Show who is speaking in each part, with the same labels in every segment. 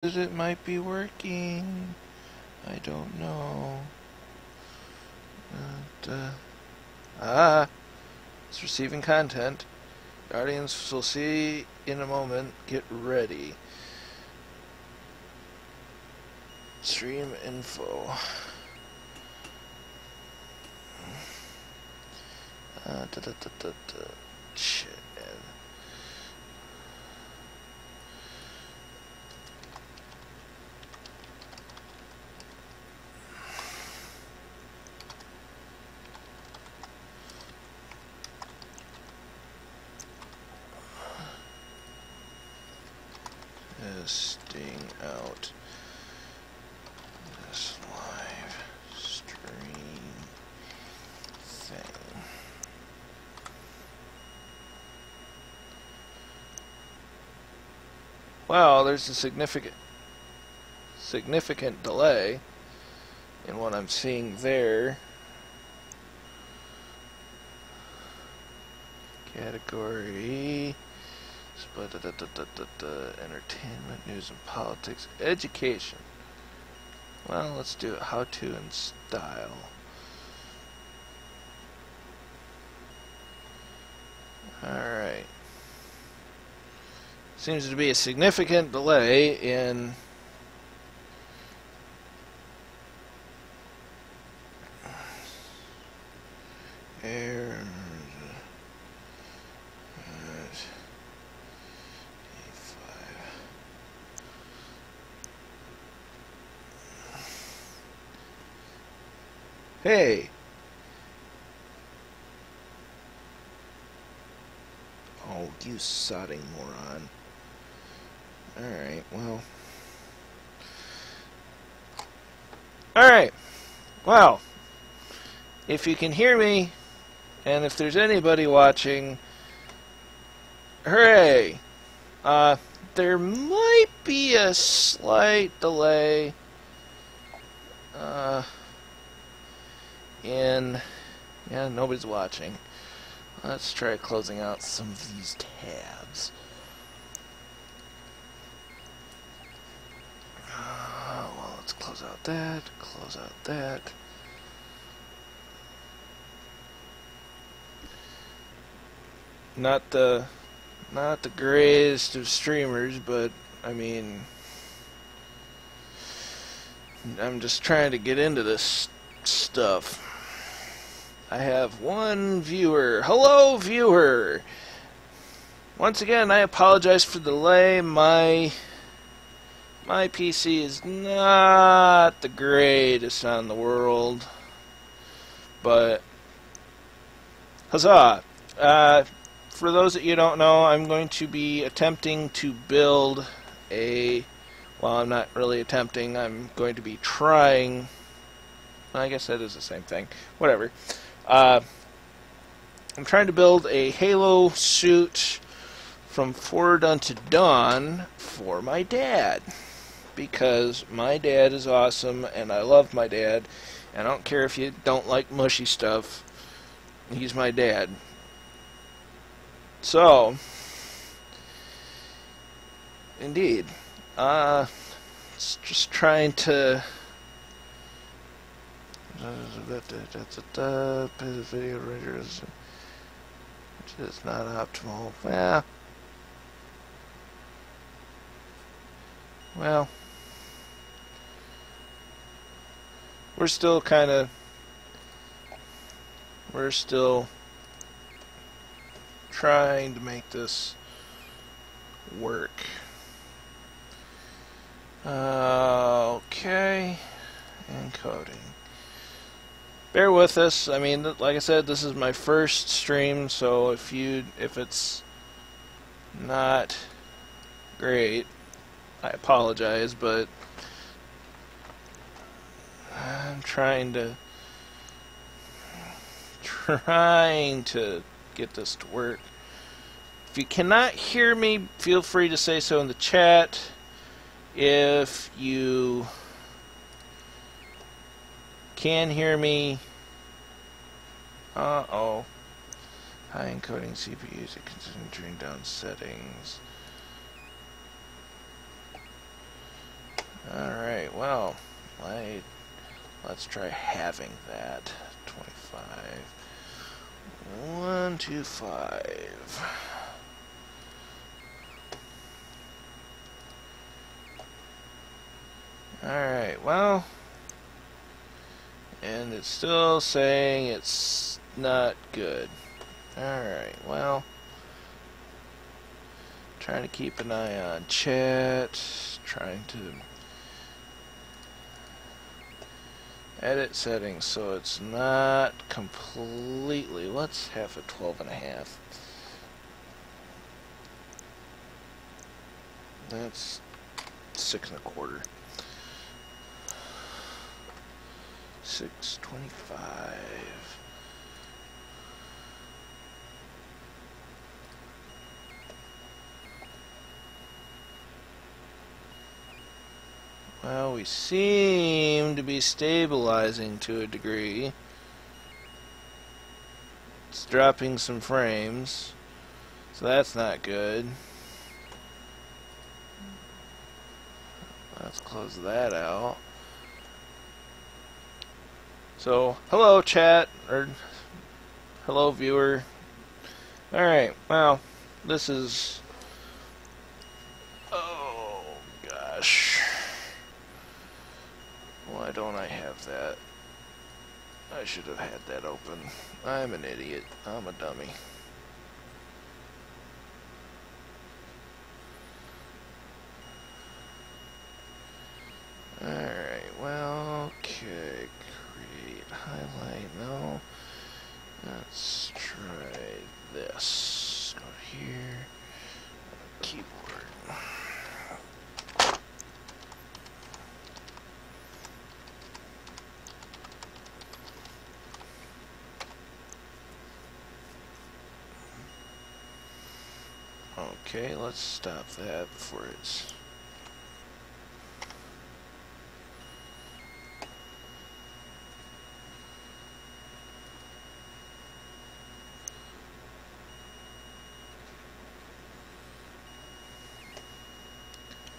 Speaker 1: It might be working. I don't know. It's receiving content. The audience will see in a moment. Get ready. Stream info. Shit. Testing out this live stream thing. Wow, there's a significant delay in what I'm seeing there. Category entertainment, news and politics, education. Well, let's do it. How to and style. Alright. Seems to be a significant delay in air. Hey! Oh, you sodding moron. Alright, well. Alright. Well, if you can hear me, and if there's anybody watching, hooray! There might be a slight delay. Yeah, nobody's watching. Let's try closing out some of these tabs. Well, let's close out that, close out that. Not the greatest of streamers, but I mean, I'm just trying to get into this stuff. I have one viewer. Hello, viewer! Once again, I apologize for the delay. My PC is not the greatest on the world, but huzzah! For those that you don't know, I'm going to be attempting to build a... Well, I'm not really attempting. I'm going to be trying... I guess that is the same thing. Whatever. I'm trying to build a Halo suit from Forward Unto Dawn for my dad. Because my dad is awesome, and I love my dad. And I don't care if you don't like mushy stuff. He's my dad. So, indeed. It's just trying to... video renders, which is not optimal. Well, we're still trying to make this work. Okay, encoding. Bear with us. I mean, like I said, this is my first stream, so if it's not great, I apologize, but I'm trying to get this to work. If you cannot hear me, feel free to say so in the chat. If you can hear me, high encoding CPUs that considering down settings. Alright, well, let's try having that. 25. 1, 2, 5. Alright, well, and it's still saying it's not good. Alright, well, trying to keep an eye on chat, trying to edit settings so it's not completely. Let's have a 12.5. That's 6.25. 625. Well, we seem to be stabilizing to a degree. It's dropping some frames, so that's not good. Let's close that out. So, hello chat, or hello viewer. Alright, well, this is... Oh, gosh. Why don't I have that? I should have had that open. I'm an idiot. I'm a dummy. Alright, well, okay. Create, highlight, no. Let's try this. Go here. Keyboard. Okay, let's stop that before it's...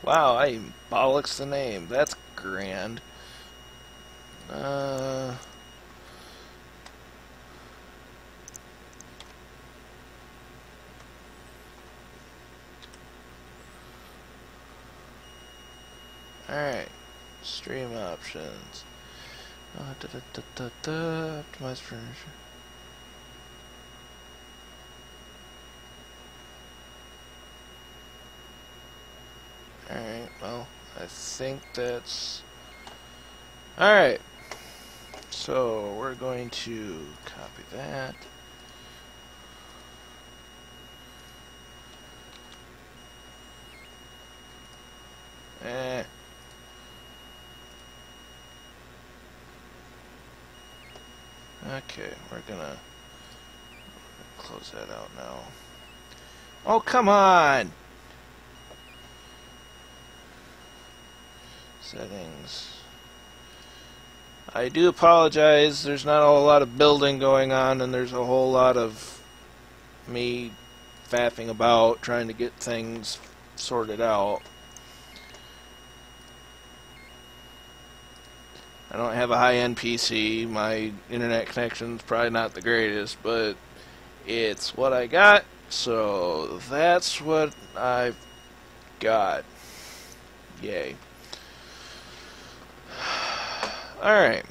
Speaker 1: Wow, I bollocks the name. That's grand. Alright. Stream options. Optimize furniture. Alright, well, I think that's... Alright. So, we're going to copy that. Okay, we're gonna close that out now. Oh, come on! Settings. I do apologize, there's not a whole lot of building going on, and there's a whole lot of me faffing about trying to get things sorted out. I don't have a high-end PC. My internet connection's probably not the greatest, but it's what I got, so that's what I've got. Yay. Alright.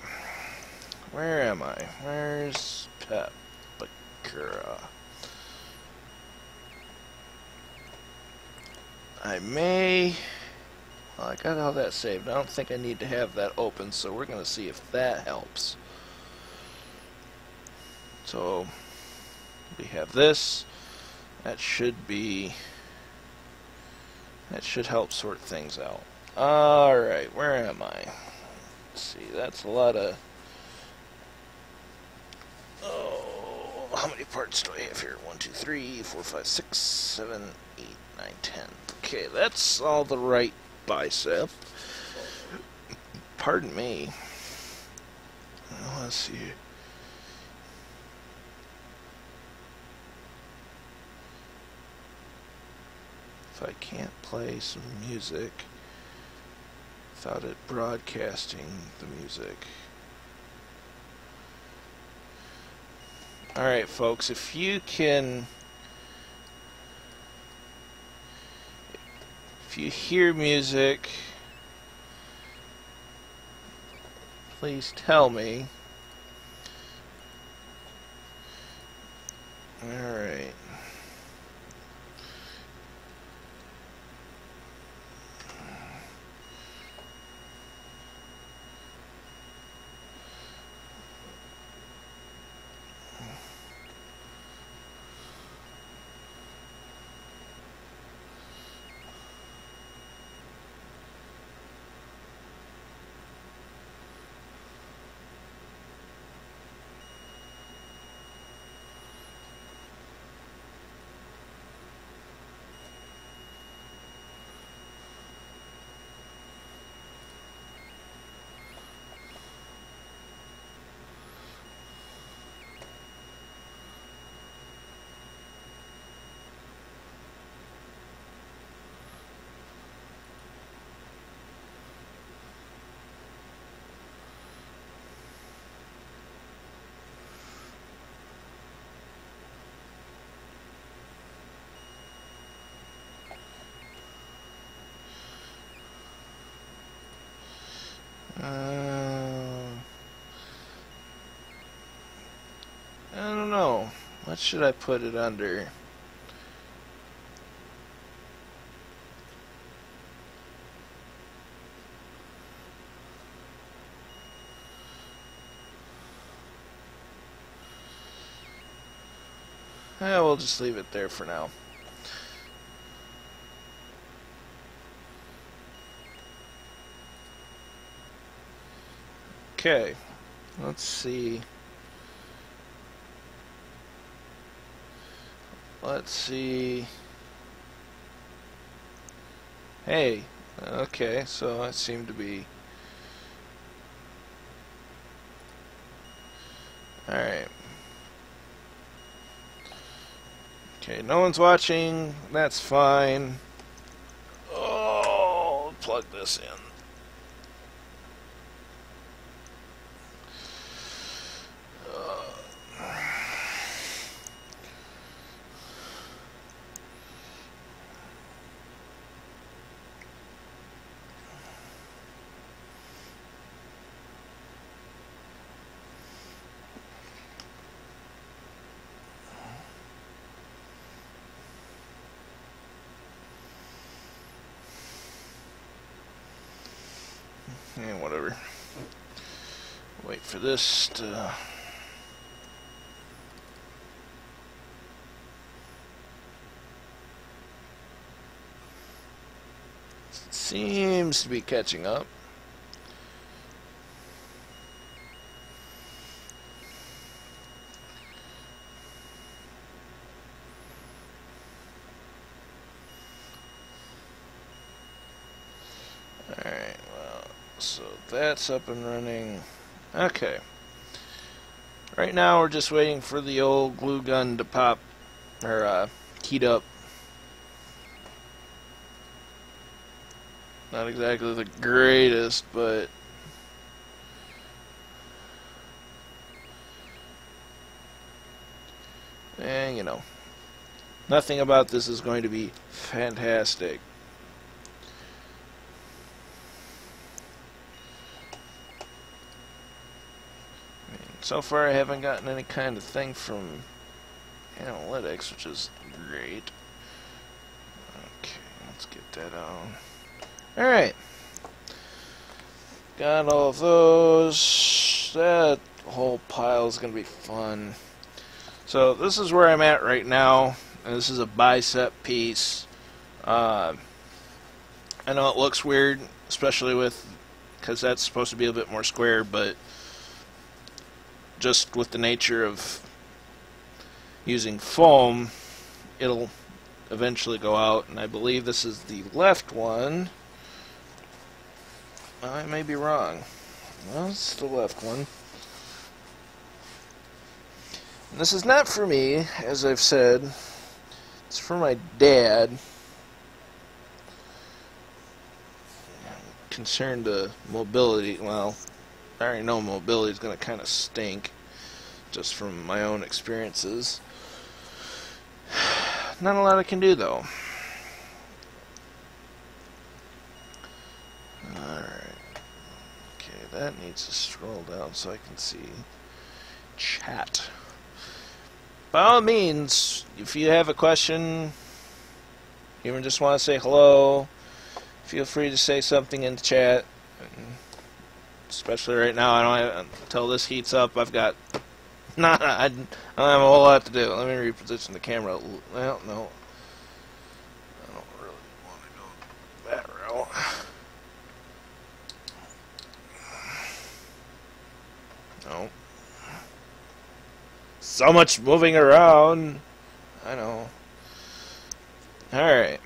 Speaker 1: Where am I? Where's Pepakura? I may... Well, I got all that saved. I don't think I need to have that open, so we're going to see if that helps. So, we have this. That should help sort things out. Alright, where am I? Let's see, that's a lot of... Oh, how many parts do I have here? 1, 2, 3, 4, 5, 6, 7, 8, 9, 10. Okay, that's all the right bicep. Pardon me. Well, let's see. If I can't play some music, without it broadcasting the music. Alright folks, if you hear music, please tell me. Alright. I don't know. What should I put it under? We'll just leave it there for now. Okay, let's see. Hey, okay, so it seemed to be... Alright. Okay, no one's watching, that's fine. Oh, plug this in. Yeah, whatever. Wait for this to... Seems to be catching up. Alright, well, so that's up and running. Okay. Right now we're just waiting for the old glue gun to pop, or heat up. Not exactly the greatest, but you know, nothing about this is going to be fantastic. I mean, so far I haven't gotten any kind of thing from analytics, which is great. Okay, let's get that on. Alright. Got all of those. That whole pile is going to be fun. So this is where I'm at right now. And this is a bicep piece. I know it looks weird, especially because that's supposed to be a bit more square, but just with the nature of using foam, it'll eventually go out. And I believe this is the left one. I may be wrong. Well, it's the left one. And this is not for me, as I've said. It's for my dad. concerned to mobility, well, I already know mobility is going to kind of stink, just from my own experiences. Not a lot I can do, though. Alright. Okay, that needs to scroll down so I can see chat. By all means, if you have a question, even just want to say hello, feel free to say something in the chat. Especially right now, I don't have, until this heats up, I've got, I don't have a whole lot to do. Let me reposition the camera. Well, no. I don't really want to go that route. No. So much moving around. I know. Alright.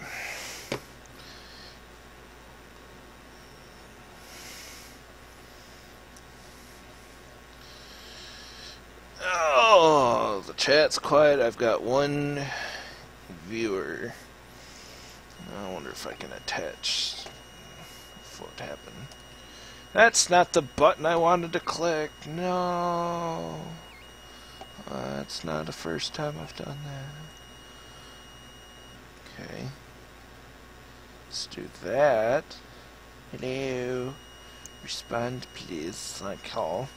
Speaker 1: Oh, the chat's quiet. I've got one viewer. I wonder if I can attach what happened. That's not the button I wanted to click. No. That's not the first time I've done that. Okay. Let's do that. Hello. Respond, please. I call.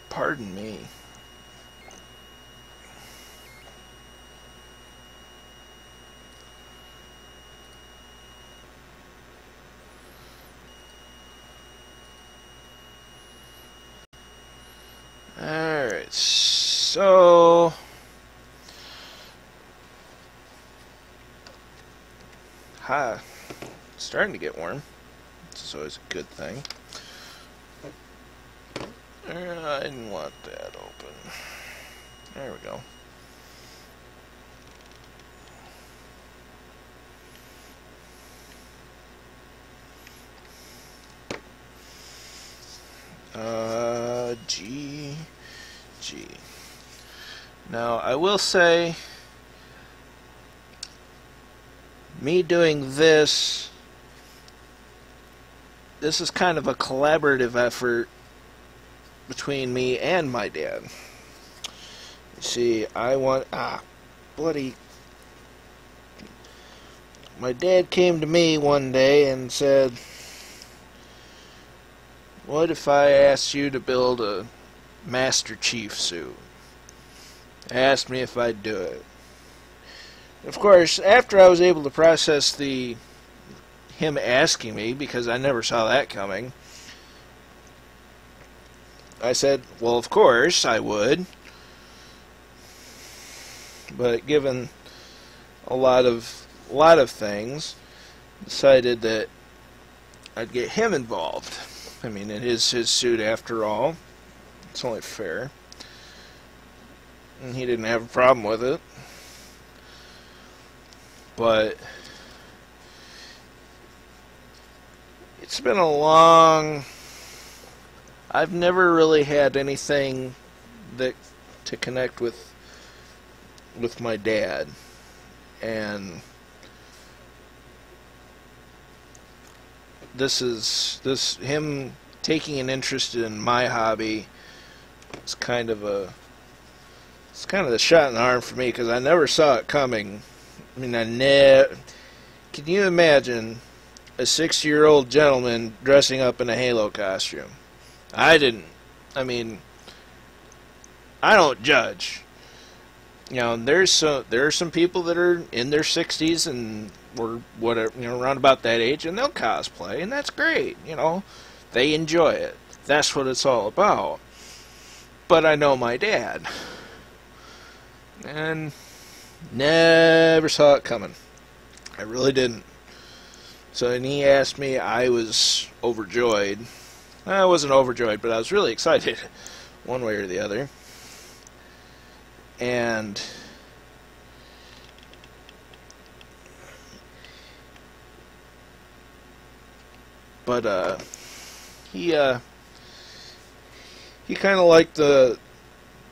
Speaker 1: Pardon me. Alright, so starting to get warm. This is always a good thing. I didn't want that open. There we go. G. Now, I will say, me doing this is kind of a collaborative effort between me and my dad. You see, my dad came to me one day and said, what if I asked you to build a Master Chief suit? Asked me if I'd do it. Of course, after I was able to process him asking me, because I never saw that coming, I said, well, of course I would. But given a lot of things, decided that I'd get him involved. I mean, it is his suit after all. It's only fair. And he didn't have a problem with it. But it's been a long... I've never really had anything to connect with my dad. And him taking an interest in my hobby is kind of the shot in the arm for me, because I never saw it coming. I mean, can you imagine a 60-year-old gentleman dressing up in a Halo costume? I didn't. I mean, I don't judge. You know, there are some people that are in their 60s and or whatever, you know, around about that age, and they'll cosplay, and that's great. You know, they enjoy it. That's what it's all about. but I know my dad. And never saw it coming. I really didn't. So when he asked me, I was overjoyed. I wasn't overjoyed, but I was really excited, one way or the other. And but he kind of liked the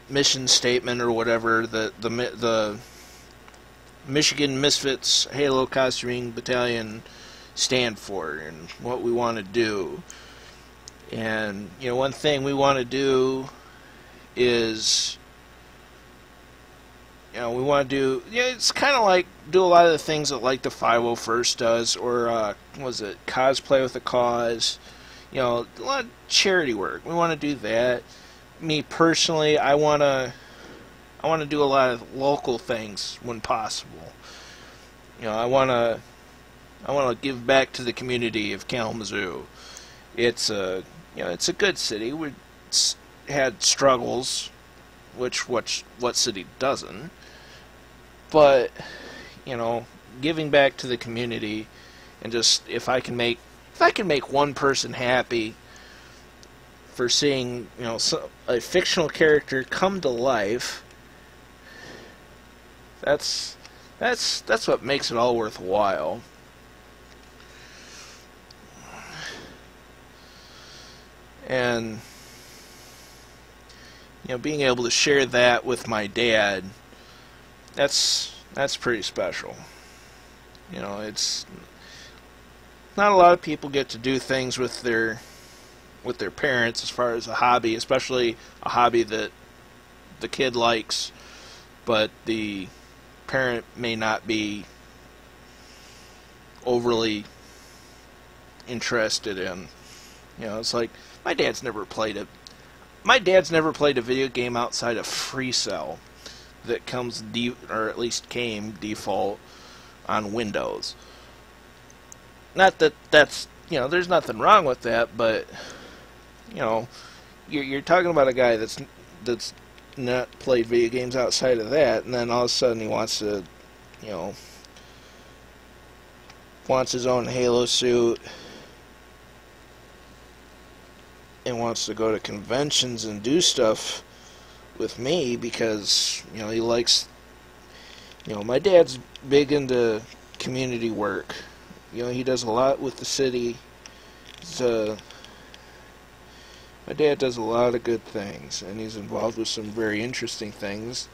Speaker 1: mission statement or whatever the Michigan Misfits Halo Costuming Battalion stand for and what we want to do. And one thing we want to do is we want to do it's kind of like do a lot of the things that like the 501st does, or was it Cosplay with a Cause, a lot of charity work. We want to do that. Me personally, I want to do a lot of local things when possible. I want to give back to the community of Kalamazoo. It's a good city. We had struggles, which what city doesn't? But giving back to the community, and just if I can make one person happy for seeing a fictional character come to life, that's what makes it all worthwhile. And being able to share that with my dad, that's pretty special. It's not a lot of people get to do things with their parents as far as a hobby, especially a hobby that the kid likes, but the parent may not be overly interested in. It's like my dad's never played a video game outside of Free Cell that comes or at least came default on Windows. Not that that's there's nothing wrong with that, but you're talking about a guy that's not played video games outside of that, and then all of a sudden he wants to wants his own Halo suit and wants to go to conventions and do stuff with me because he likes my dad's big into community work. He does a lot with the city. My dad does a lot of good things, and he's involved with some very interesting things.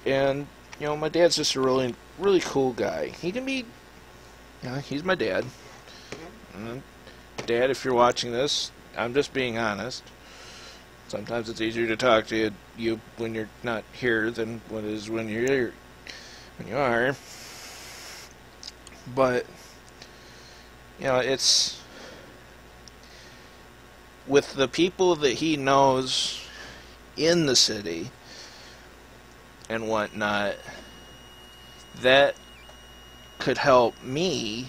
Speaker 1: And my dad's just a really, really cool guy. He can be, he's my dad. Dad, if you're watching this, I'm just being honest. Sometimes it's easier to talk to you when you're not here than what it is when you're here, when you are. But it's with the people that he knows in the city and whatnot, that could help me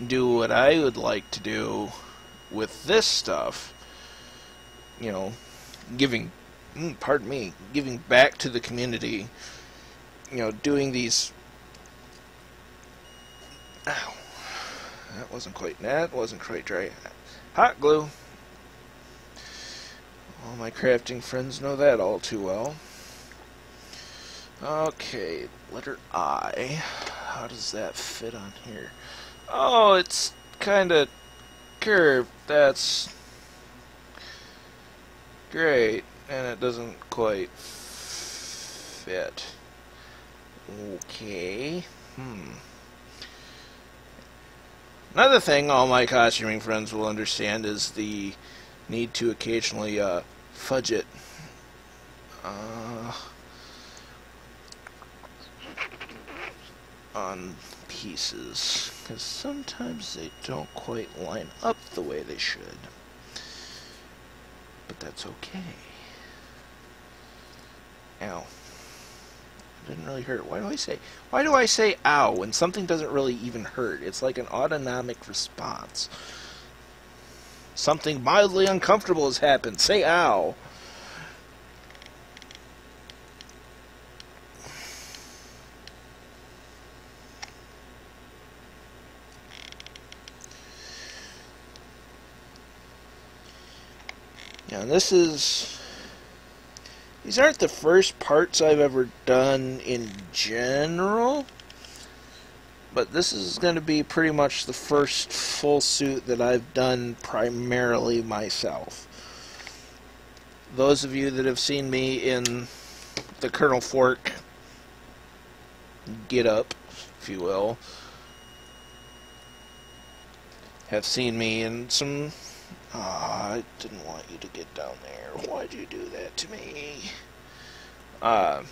Speaker 1: do what I would like to do with this stuff. Giving back to the community. Doing these. Ow, that wasn't quite dry. Hot glue. All my crafting friends know that all too well. Okay, letter I. How does that fit on here? Oh, it's kind of curved. That's great. And it doesn't quite fit. Okay. Another thing all my costuming friends will understand is the need to occasionally fudge it. On pieces, because sometimes they don't quite line up the way they should, but that's okay. Ow. Didn't really hurt. Why do I say ow when something doesn't really even hurt? It's like an autonomic response. Something mildly uncomfortable has happened. Say ow. Yeah, these aren't the first parts I've ever done in general, but this is going to be pretty much the first full suit that I've done primarily myself. Those of you that have seen me in the Colonel Fork get up, if you will, have seen me in some... I didn't want you to get down there. Why'd you do that to me? That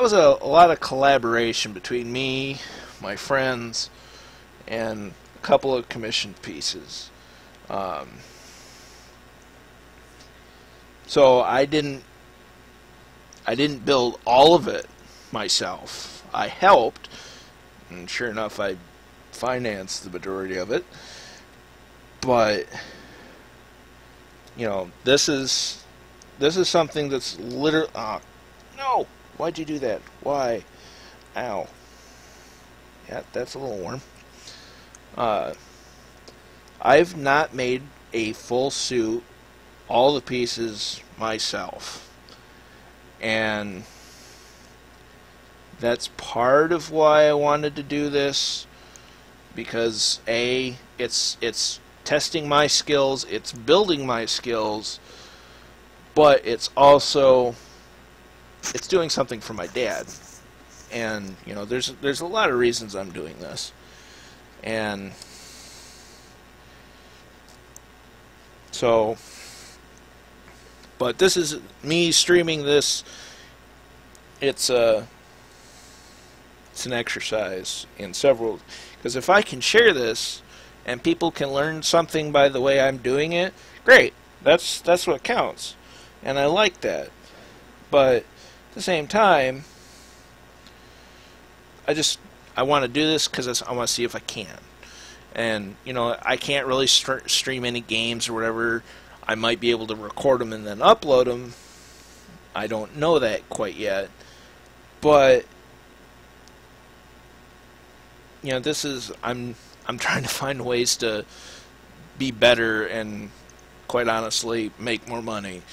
Speaker 1: was a lot of collaboration between me, my friends, and a couple of commissioned pieces. So I didn't build all of it myself. I helped, and sure enough, I financed the majority of it. But you know, this is something that's literally... no! Why'd you do that? Why? Ow. Yeah, that's a little warm. I've not made a full suit, all the pieces, myself. And that's part of why I wanted to do this. Because, A, it's testing my skills, it's building my skills, but it's also... it's doing something for my dad. And, you know, there's a lot of reasons I'm doing this. And so, but this is me streaming this. It's an exercise in several, because if I can share this and people can learn something by the way I'm doing it, great. That's what counts. And I like that. But at the same time, I want to do this because I want to see if I can. And, you know, I can't really stream any games or whatever. I might be able to record them and then upload them. I don't know that quite yet. But, you know, I'm trying to find ways to be better and, quite honestly, make more money.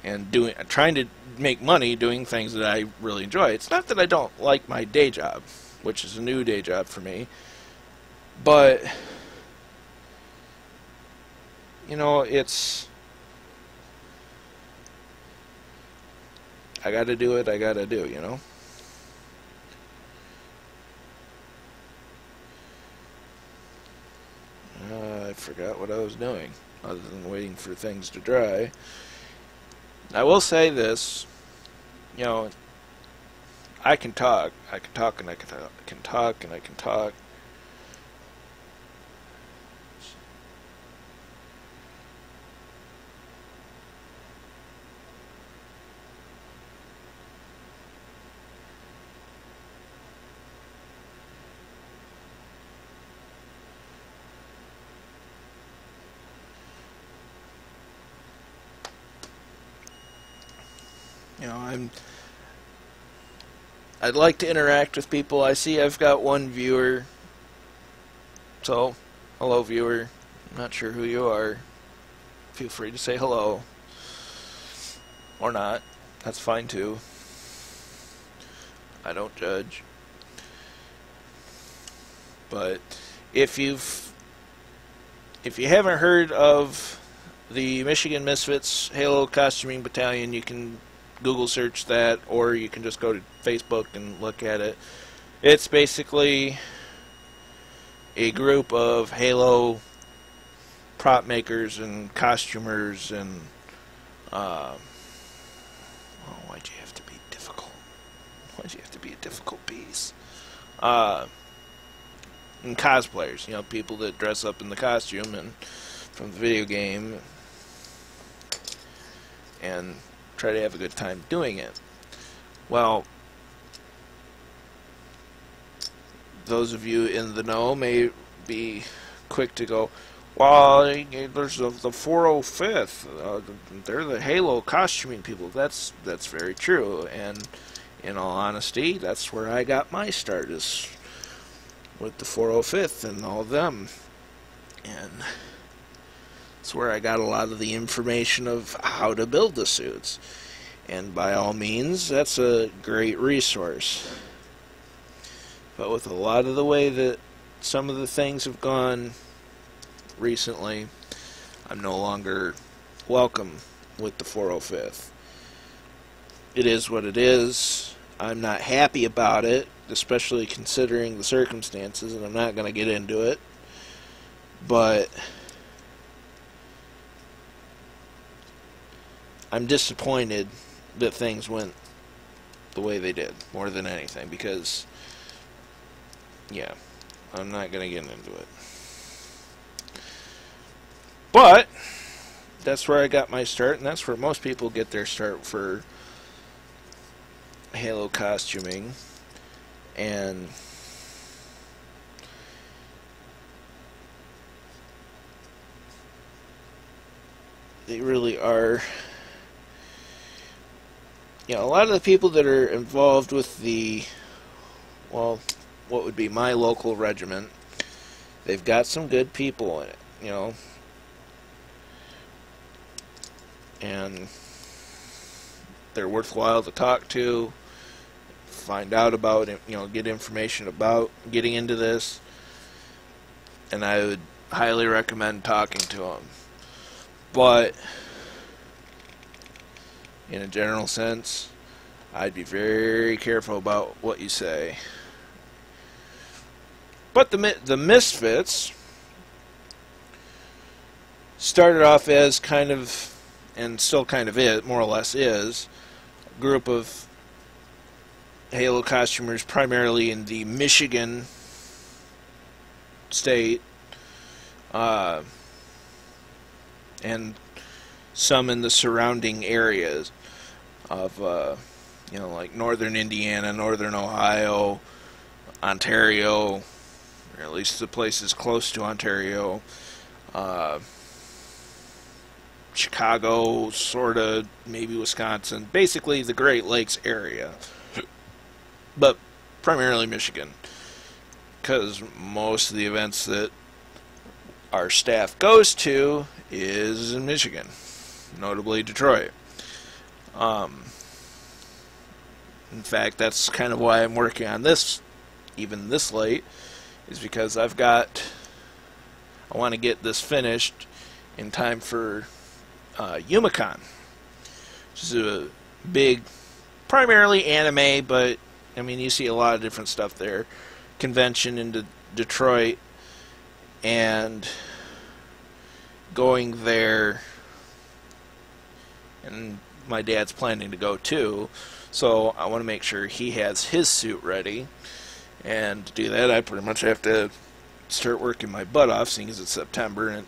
Speaker 1: And trying to make money doing things that I really enjoy. It's not that I don't like my day job, which is a new day job for me, but you know, I gotta do it, I gotta do, you know. I forgot what I was doing, other than waiting for things to dry. I will say this, you know, I can talk, and I can talk, and I can talk. You know, I'd like to interact with people. I see I've got one viewer. So, hello viewer. I'm not sure who you are. Feel free to say hello. Or not. That's fine too. I don't judge. But if you haven't heard of the Michigan Misfits Halo Costuming Battalion, you can Google search that, or you can just go to Facebook and look at it. It's basically a group of Halo prop makers and costumers and oh, why'd you have to be difficult? Why'd you have to be a difficult piece? And cosplayers, you know, people that dress up in the costume and from the video game and try to have a good time doing it. Well, those of you in the know may be quick to go, Well, there's the 405th. They're the Halo costuming people. That's very true. And in all honesty, that's where I got my start, is with the 405th and all of them. And it's where I got a lot of the information of how to build the suits. And by all means, that's a great resource. But with a lot of the way that some of the things have gone recently, I'm no longer welcome with the 405th. It is what it is. I'm not happy about it, especially considering the circumstances, and I'm not going to get into it. But I'm disappointed that things went the way they did, more than anything, because, yeah, I'm not going to get into it. But that's where I got my start, and that's where most people get their start for Halo costuming. And they really are, you know, a lot of the people that are involved with the, well, what would be my local regiment, they've got some good people in it, you know. And they're worthwhile to talk to, find out about, you know, get information about getting into this, and I would highly recommend talking to them. But in a general sense, I'd be very careful about what you say. But the Misfits started off as kind of, and still kind of is, more or less is, a group of Halo costumers primarily in the Michigan state, and some in the surrounding areas of, you know, like northern Indiana, northern Ohio, Ontario, or at least the places close to Ontario, Chicago, sorta, maybe Wisconsin, basically the Great Lakes area, but primarily Michigan, because most of the events that our staff goes to is in Michigan, notably Detroit. In fact, that's kind of why I'm working on this, even this late, is because I want to get this finished in time for YumaCon, which is a big, primarily anime, but I mean, you see a lot of different stuff there, convention in Detroit, and going there, and my dad's planning to go too, so I want to make sure he has his suit ready, and to do that I pretty much have to start working my butt off, seeing as it's September and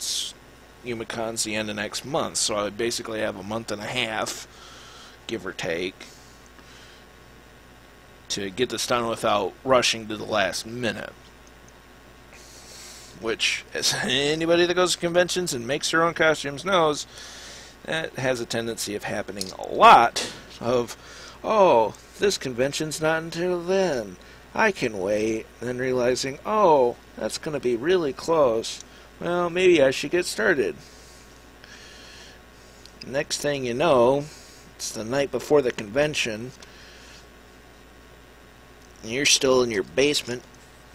Speaker 1: YumaCon's the end of next month, so I basically have a month and a half, give or take, to get this done without rushing to the last minute. Which, as anybody that goes to conventions and makes their own costumes knows, that has a tendency of happening a lot. Of, oh, this convention's not until then, I can wait, and then realizing, oh, that's going to be really close. Well, maybe I should get started. Next thing you know, it's the night before the convention, and you're still in your basement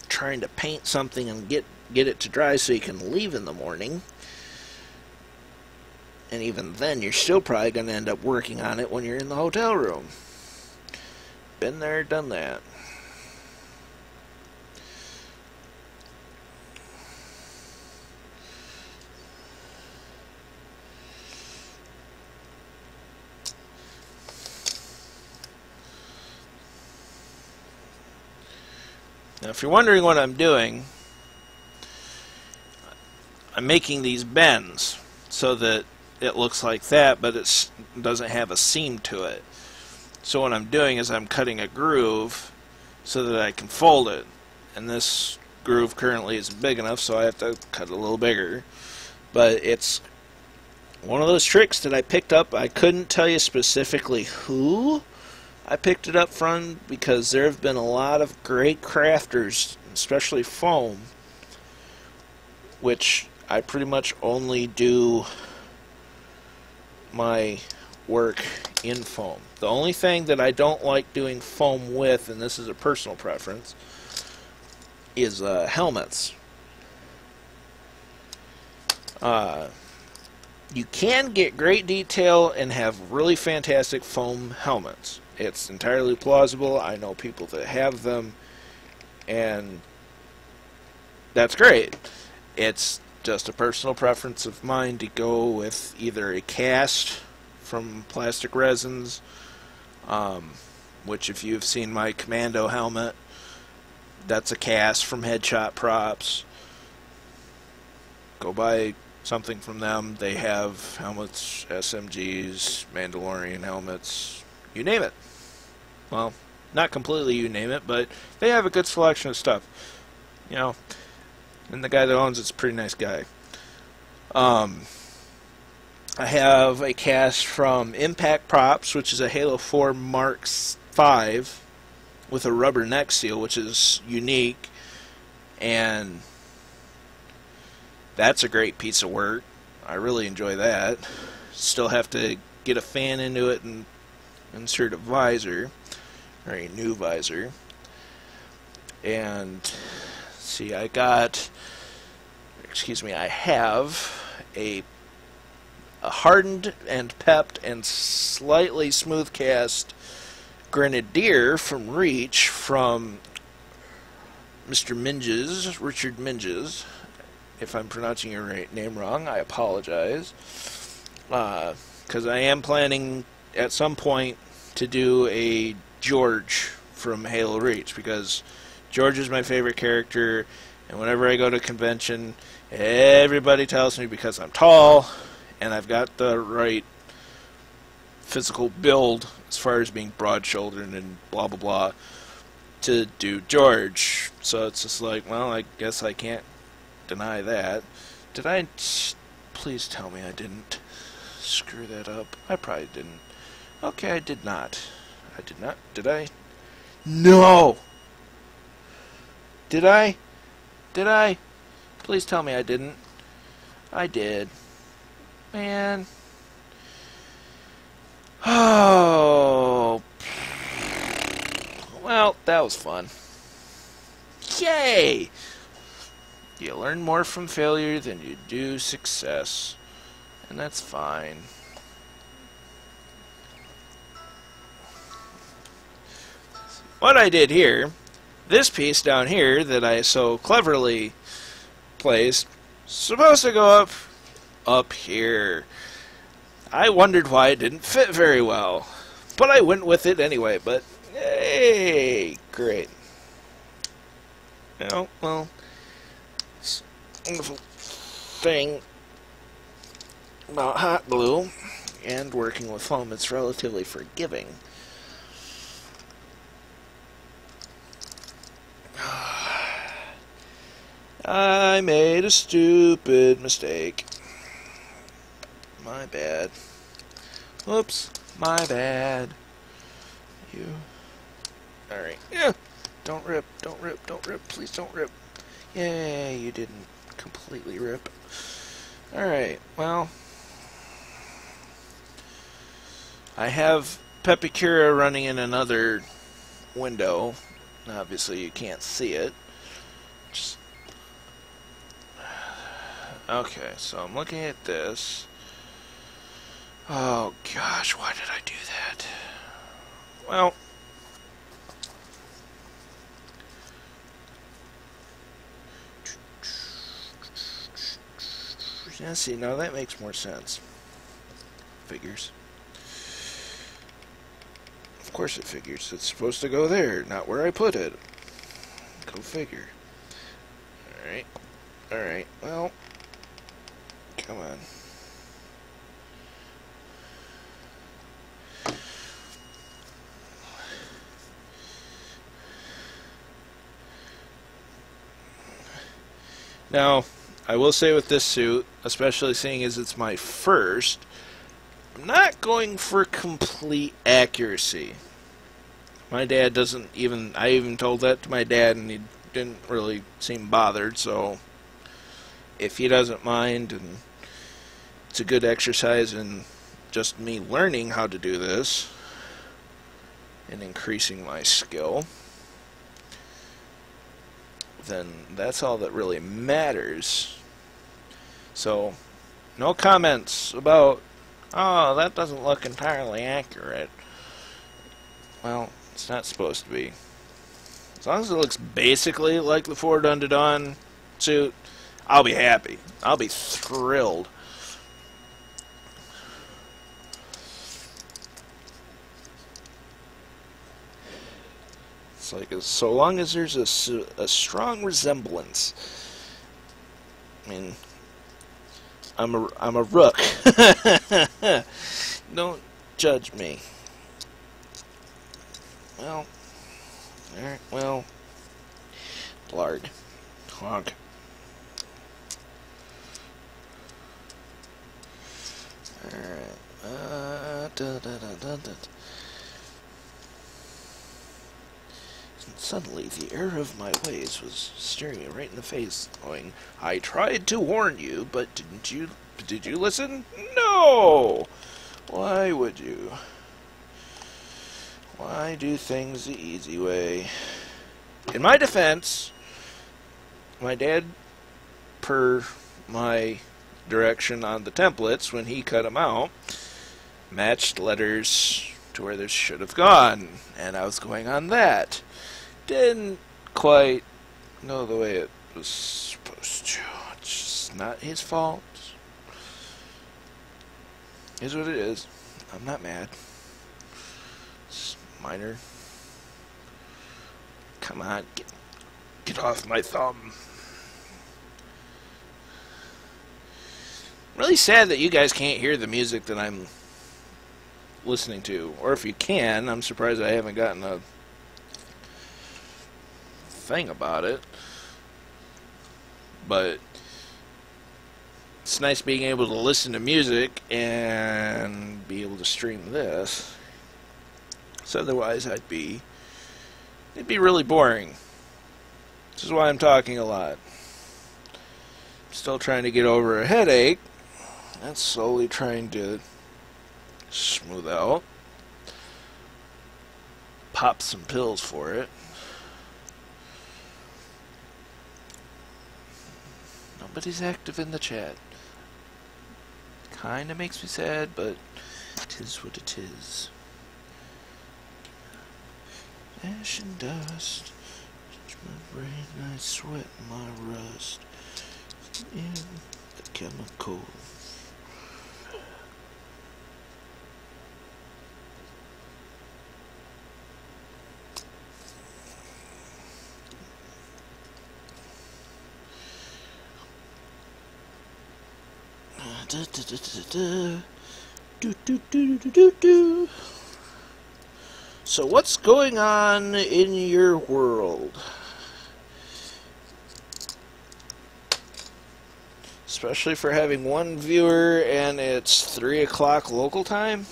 Speaker 1: trying to paint something and get it to dry so you can leave in the morning. And even then, you're still probably going to end up working on it when you're in the hotel room. Been there, done that. Now, if you're wondering what I'm doing, I'm making these bends so that it looks like that, but it doesn't have a seam to it. So what I'm doing is I'm cutting a groove so that I can fold it. And this groove currently isn't big enough, so I have to cut it a little bigger. But it's one of those tricks that I picked up. I couldn't tell you specifically who I picked it up from, because there have been a lot of great crafters, especially foam, which I pretty much only do my work in foam. The only thing that I don't like doing foam with, and this is a personal preference, is helmets. You can get great detail and have really fantastic foam helmets. It's entirely plausible. I know people that have them, and that's great. It's just a personal preference of mine to go with either a cast from plastic resins, which if you've seen my Commando helmet, that's a cast from Headshot Props. Go buy something from them. They have helmets, SMGs, Mandalorian helmets, you name it. Well, not completely you name it, but they have a good selection of stuff. You know, and the guy that owns it's a pretty nice guy. I have a cast from Impact Props, which is a Halo 4 Mark V with a rubber neck seal, which is unique, and that's a great piece of work. I really enjoy that. Still have to get a fan into it and insert a visor, or a new visor. And see, I have a hardened and pepped and slightly smooth cast Grenadier from Reach from Mr. Minges, Richard Minges. If I'm pronouncing your name wrong, I apologize. Because I am planning at some point to do a George from Halo Reach, because George is my favorite character, and whenever I go to convention, everybody tells me because I'm tall and I've got the right physical build as far as being broad-shouldered and blah blah blah to do George. So it's just like, well, I guess I can't deny that. Did I? Please tell me I didn't screw that up. I probably didn't. Okay, I did not. I did not. Did I? No! Did I? Did I? Please tell me I didn't. I did. Man. Oh. Well, that was fun. Yay! You learn more from failure than you do success. And that's fine. What I did here, this piece down here that I so cleverly placed, supposed to go up here. I wondered why it didn't fit very well, but I went with it anyway. But hey, great. You know, well, it's a wonderful thing about hot glue and working with foam. It's relatively forgiving. I made a stupid mistake. My bad. Whoops. My bad. You. Alright. Yeah. Don't rip. Don't rip. Don't rip. Please don't rip. Yay, you didn't completely rip. Alright. Well. I have Pepicura running in another window. Obviously you can't see it. Just okay, so I'm looking at this. Oh gosh, why did I do that? Well, yeah, see, now that makes more sense. Figures. Of course it figures. It's supposed to go there, not where I put it. Go figure. Alright. Alright, well, come on. Now, I will say with this suit, especially seeing as it's my first, I'm not going for complete accuracy. My dad doesn't even, I even told that to my dad and he didn't really seem bothered, so if he doesn't mind and it's a good exercise in just me learning how to do this and increasing my skill, then that's all that really matters. So, no comments about, oh, that doesn't look entirely accurate. Well, it's not supposed to be. As long as it looks basically like the Ford Unto Dawn suit, I'll be happy. I'll be thrilled. It's like, so long as there's a strong resemblance. I mean, I'm a rook. Don't judge me. Well, alright, well, blarg, honk. Alright, And suddenly the error of my ways was staring me right in the face, going, I tried to warn you, but did you listen? No! Why would you? Why do things the easy way? In my defense, my dad, per my direction on the templates when he cut them out, matched letters to where they should have gone, and I was going on that. Didn't quite go the way it was supposed to. It's just not his fault. Is what it is. I'm not mad. It's minor. Come on, get off my thumb. Really sad that you guys can't hear the music that I'm listening to. Or if you can, I'm surprised I haven't gotten a thing about it. But it's nice being able to listen to music and be able to stream this. So otherwise it'd be really boring. This is why I'm talking a lot. Still trying to get over a headache. That's slowly trying to smooth out. Pop some pills for it. Nobody's active in the chat. Kinda makes me sad, but it is what it is. Ash and dust. Touch my brain, I sweat my rust. In the chemical. So what's going on in your world? Especially for having one viewer and it's 3 o'clock local time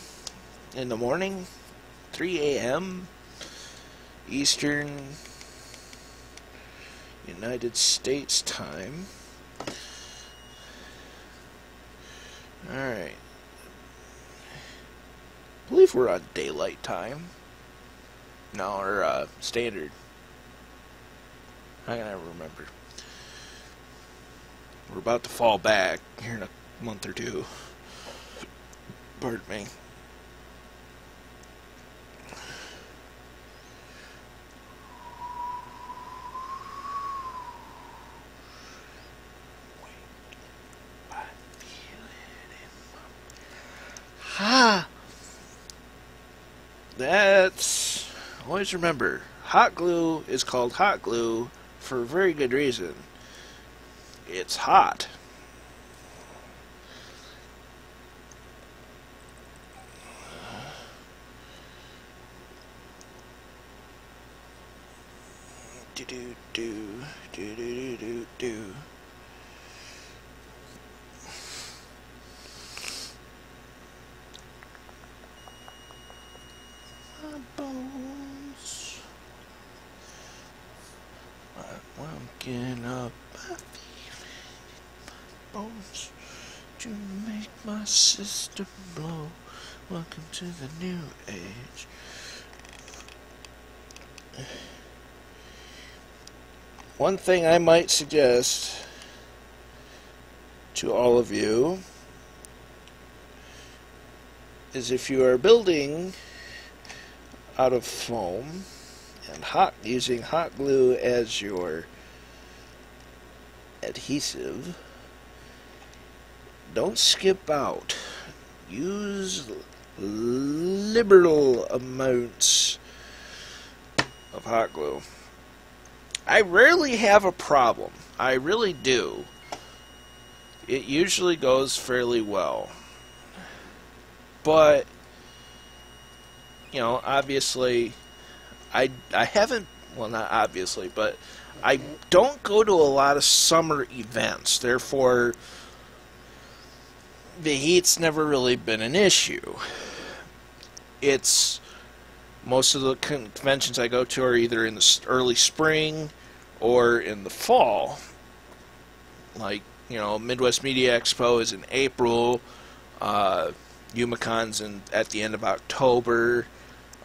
Speaker 1: in the morning, 3 a.m. Eastern United States time. Alright. I believe we're on daylight time. No, or standard. I gotta remember. We're about to fall back here in a month or two. Pardon me. That's... Always remember, hot glue is called hot glue for a very good reason. It's hot. Do do do do do do do. my bones. I'm getting up my bones to make my system blow. Welcome to the new age. One thing I might suggest to all of you is if you are building out of foam and using hot glue as your adhesive, don't skip out. Use liberal amounts of hot glue. I rarely have a problem. I really do. It usually goes fairly well. But, you know, obviously, I haven't, well, not obviously, but I don't go to a lot of summer events. Therefore, the heat's never really been an issue. It's, most of the conventions I go to are either in the early spring or in the fall. Like, you know, Midwest Media Expo is in April. UMacon's at the end of October.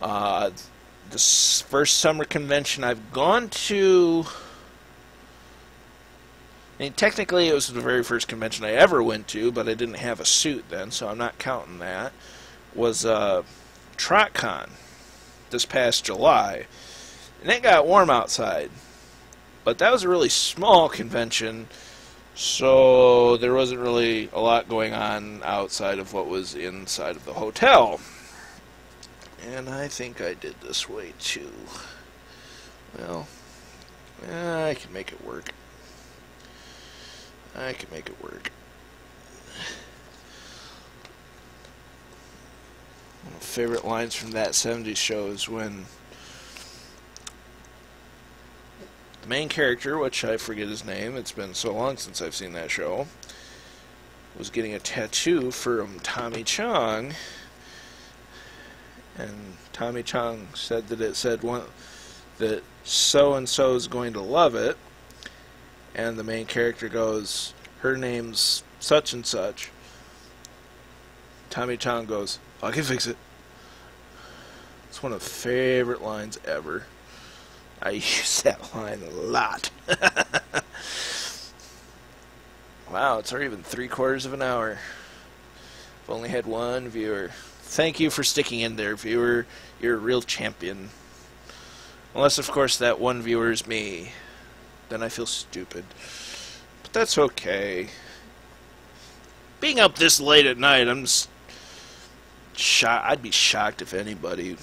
Speaker 1: The first summer convention I've gone to, I mean, technically it was the very first convention I ever went to, but I didn't have a suit then, so I'm not counting that, was TrotCon this past July. And it got warm outside. But that was a really small convention, so there wasn't really a lot going on outside of what was inside of the hotel. And I think I did this way too. Well, I can make it work. I can make it work. One of my favorite lines from that 70s show is when the main character, which I forget his name, it's been so long since I've seen that show, was getting a tattoo from Tommy Chong, and Tommy Chong said that it said that so-and-so is going to love it, and the main character goes, her name's such and such. Tommy Chong goes, I can fix it. It's one of the favorite lines ever. I use that line a lot. Wow, it's already been 3/4 of an hour. I've only had one viewer. Thank you for sticking in there, viewer. You're a real champion. Unless, of course, that one viewer is me. Then I feel stupid. But that's okay. Being up this late at night, I'm just shocked. I'd be shocked if anybody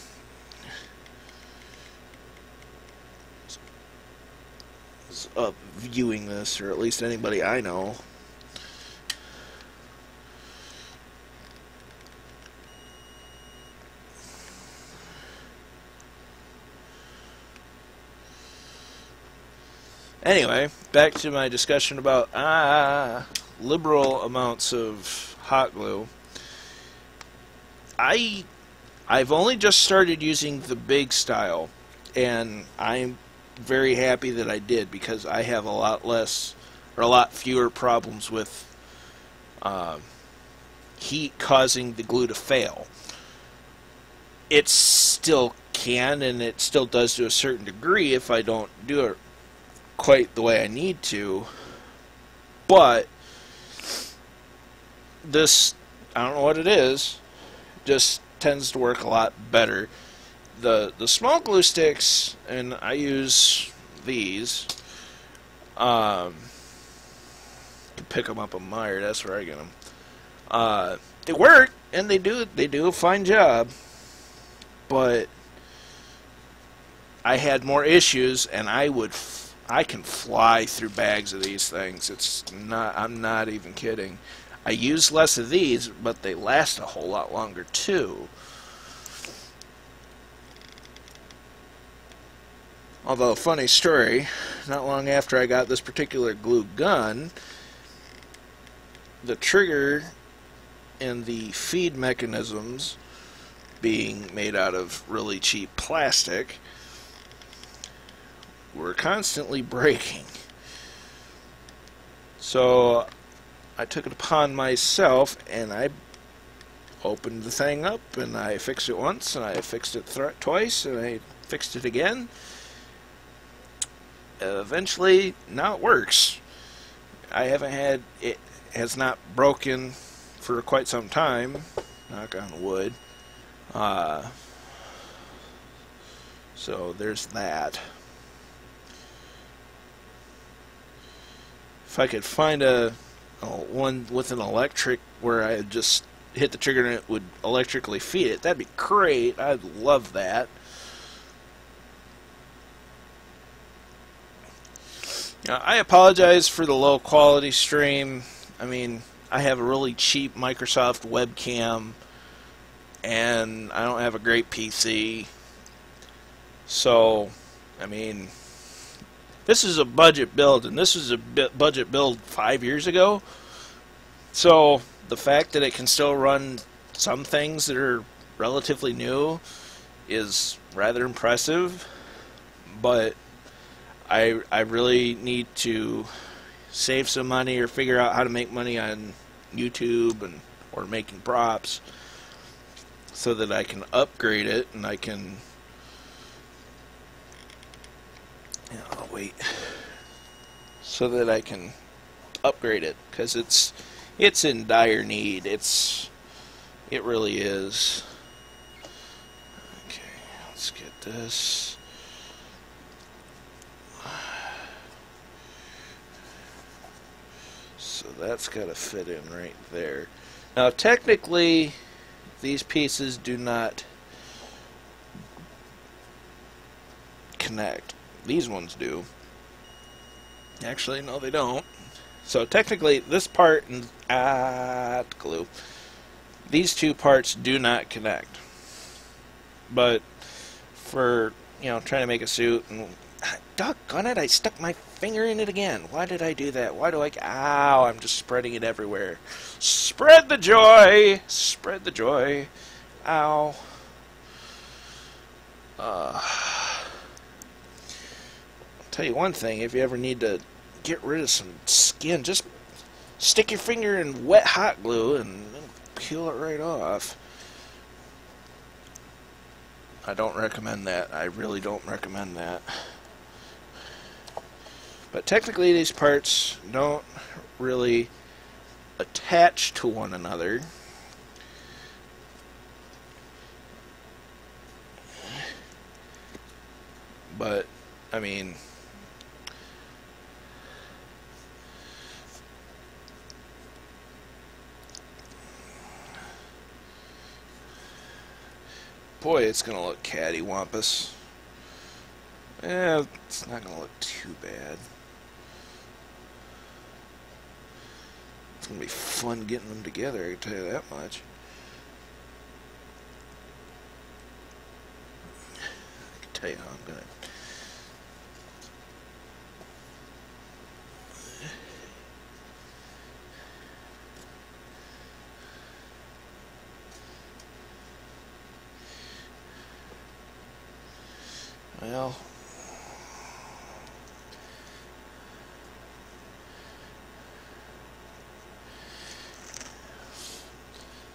Speaker 1: is up viewing this, or at least anybody I know. Anyway, back to my discussion about liberal amounts of hot glue. I've only just started using the big style, and I'm very happy that I did, because I have a lot less, or a lot fewer problems with heat causing the glue to fail. It still can, and it still does to a certain degree if I don't do it quite the way I need to, but this, I don't know what it is, just tends to work a lot better. The small glue sticks, and I use these, you can pick them up at Meijer, that's where I get them. They work, and they do a fine job, but I had more issues, and I can fly through bags of these things. I'm not even kidding. I use less of these, but they last a whole lot longer too. Although, funny story, not long after I got this particular glue gun, the trigger and the feed mechanisms being made out of really cheap plastic, were constantly breaking. So I took it upon myself, and I opened the thing up, and I fixed it once, and I fixed it twice, and I fixed it again. Eventually, now it works. It has not broken for quite some time, knock on wood. So there's that. If I could find one with an electric where I just hit the trigger and it would electrically feed it, that'd be great. I'd love that. Now, I apologize for the low quality stream. I mean, I have a really cheap Microsoft webcam, and I don't have a great PC. So, I mean, this is a budget build, and this was a budget build 5 years ago. So, the fact that it can still run some things that are relatively new is rather impressive. But I really need to save some money or figure out how to make money on YouTube or making props so that I can upgrade it, and I can so that I can upgrade it, because it's in dire need. It really is. Okay, let's get this. So that's got to fit in right there. Now, technically, these pieces do not connect. These ones do. Actually, no, they don't. So technically, this part and glue, these two parts do not connect. But for trying to make a suit, and doggone it, I stuck my finger in it again. Why did I do that? Why do I? Ow! I'm just spreading it everywhere. Spread the joy. Spread the joy. Ow. I'll tell you one thing, if you ever need to get rid of some skin, just stick your finger in wet hot glue and peel it right off. I don't recommend that. I really don't recommend that. But technically these parts don't really attach to one another. But, I mean, boy, it's going to look cattywampus. Eh, it's not going to look too bad. It's going to be fun getting them together, I can tell you that much. I can tell you how I'm going to... Well,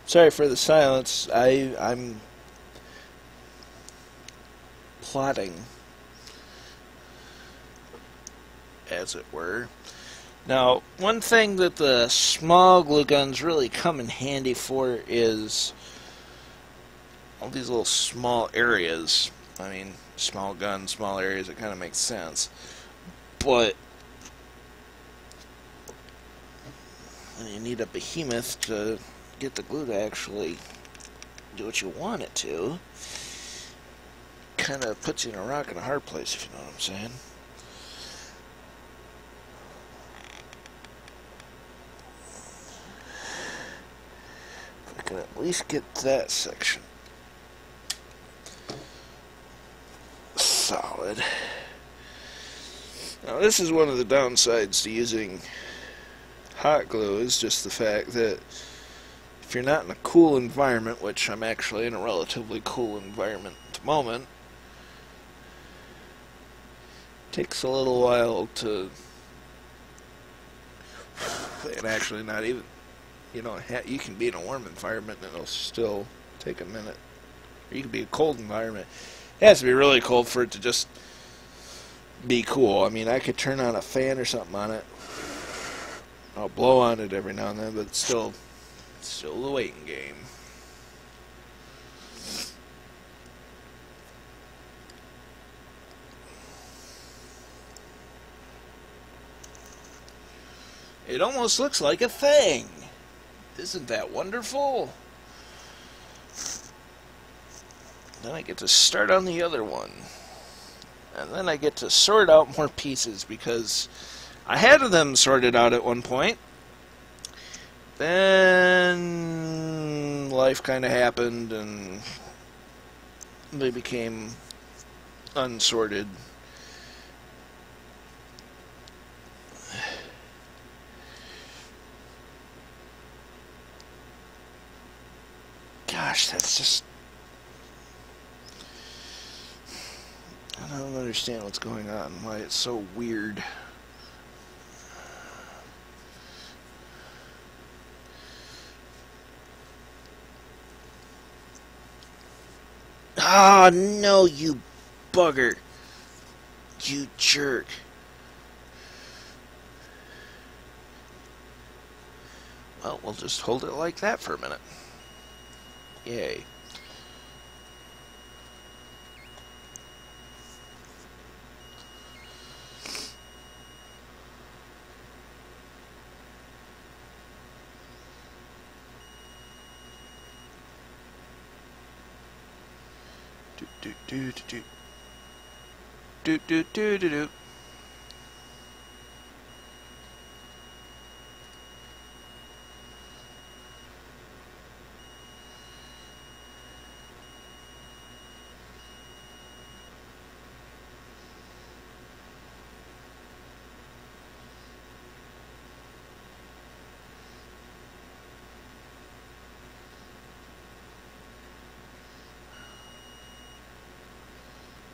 Speaker 1: sorry for the silence. I'm plotting, as it were. Now, one thing that the small glue guns really come in handy for is all these little small areas. I mean, small guns, small areas, it kind of makes sense. But you need a behemoth to get the glue to actually do what you want it to. Kind of puts you in a rock and a hard place, if you know what I'm saying. If I can at least get that section solid. Now, this is one of the downsides to using hot glue, is just the fact that if you're not in a cool environment, which I'm actually in a relatively cool environment at the moment, it takes a little while to, and actually not even, you can be in a warm environment and it'll still take a minute. Or you can be a cold environment. It has to be really cold for it to just be cool. I mean, I could turn on a fan or something on it. I'll blow on it every now and then, but it's still the waiting game. It almost looks like a thing. Isn't that wonderful? Then I get to start on the other one. And then I get to sort out more pieces because I had them sorted out at one point. Then life kind of happened and they became unsorted. Gosh, that's just... I don't understand what's going on, why it's so weird. Ah, no, you bugger. You jerk. Well, we'll just hold it like that for a minute. Yay. Do do do do do do do do.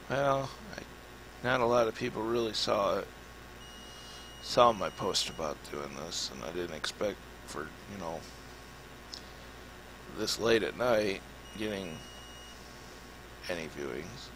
Speaker 1: Well, not a lot of people really saw my post about doing this, and I didn't expect for, this late at night getting any viewings.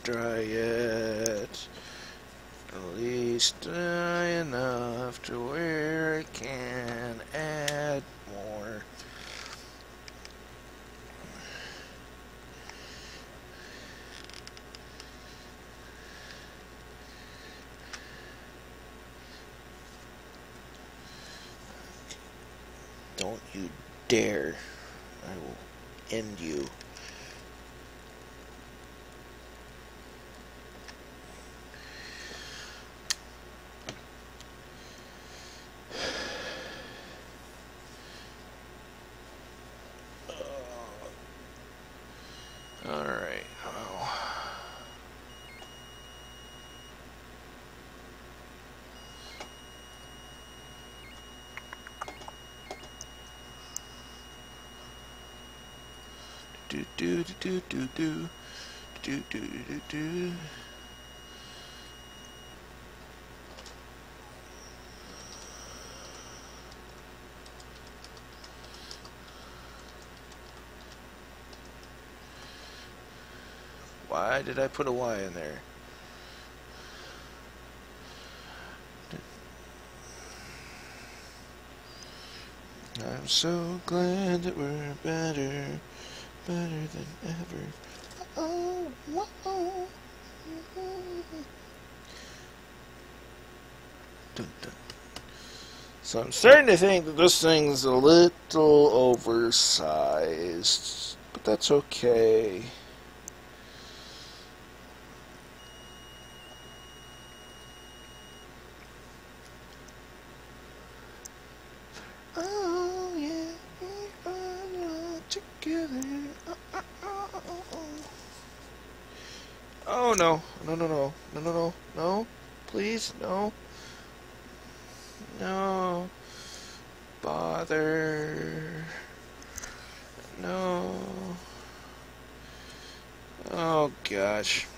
Speaker 1: Dry yet, at least dry enough to where I can add more. Don't you dare. I will end you. do do do do do do do do. Why did I put a Y in there? I'm so glad that we're better than ever. Oh, whoa. Dun, dun. So I'm starting to think that this thing's a little oversized, but that's okay. Oh yeah, we are all together. Oh no, no, no, no, no, no, no, no, please, no, no, bother, no. Oh gosh,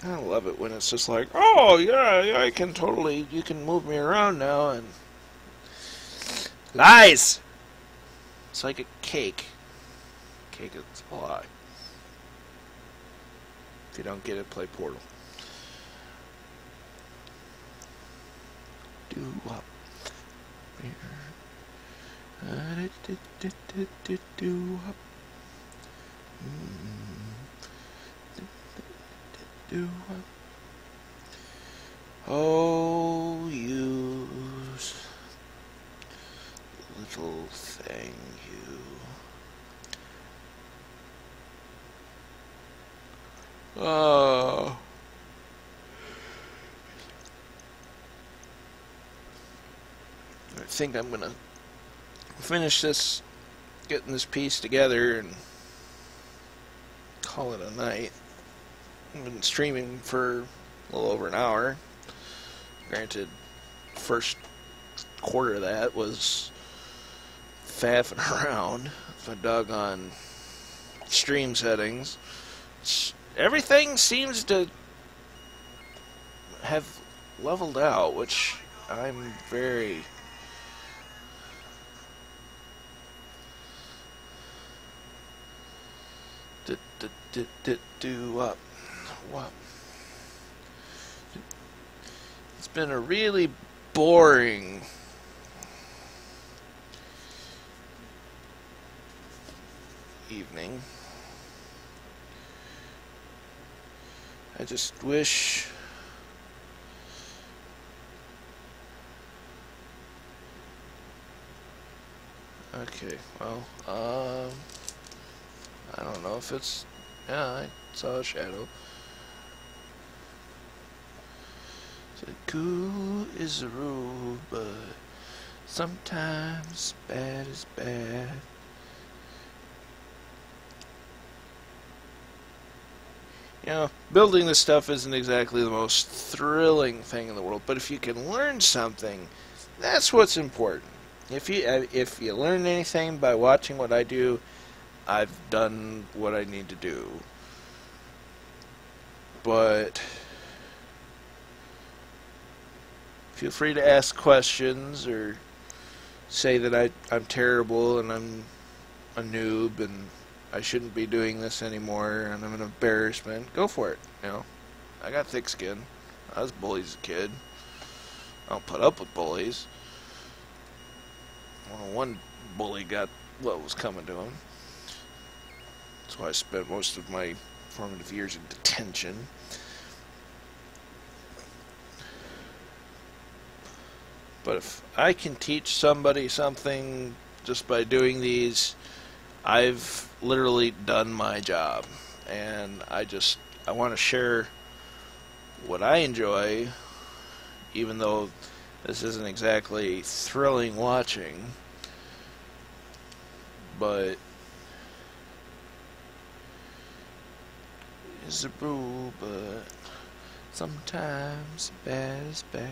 Speaker 1: I love it when it's just like, oh yeah, I can totally, you can move me around now, and lies. It's like a cake. Cake is a lie. If you don't get it, play Portal. Do up. Do up. Do up. Oh, you little thing, you. Oh. I think I'm gonna finish this, getting this piece together, and call it a night. I've been streaming for a little over an hour. Granted, first quarter of that was faffing around with my doggone stream settings. Everything seems to have leveled out, which I'm very do up. What? It's been a really boring evening. I just wish okay, well, I don't know if it's, yeah, I saw a shadow. So cool is the rule, but sometimes bad is bad. You know, building this stuff isn't exactly the most thrilling thing in the world, but if you can learn something, that's what's important. If you learn anything by watching what I do, I've done what I need to do. But feel free to ask questions or say that I'm terrible and I'm a noob and I shouldn't be doing this anymore and I'm an embarrassment. Go for it. You know, I got thick skin. I was bullied as a kid. I don't put up with bullies. Well, one bully got what was coming to him. That's why I spent most of my formative years in detention. But if I can teach somebody something just by doing these, I've literally done my job. And I want to share what I enjoy, even though this isn't exactly thrilling watching. But is a rule, but sometimes bad is bad.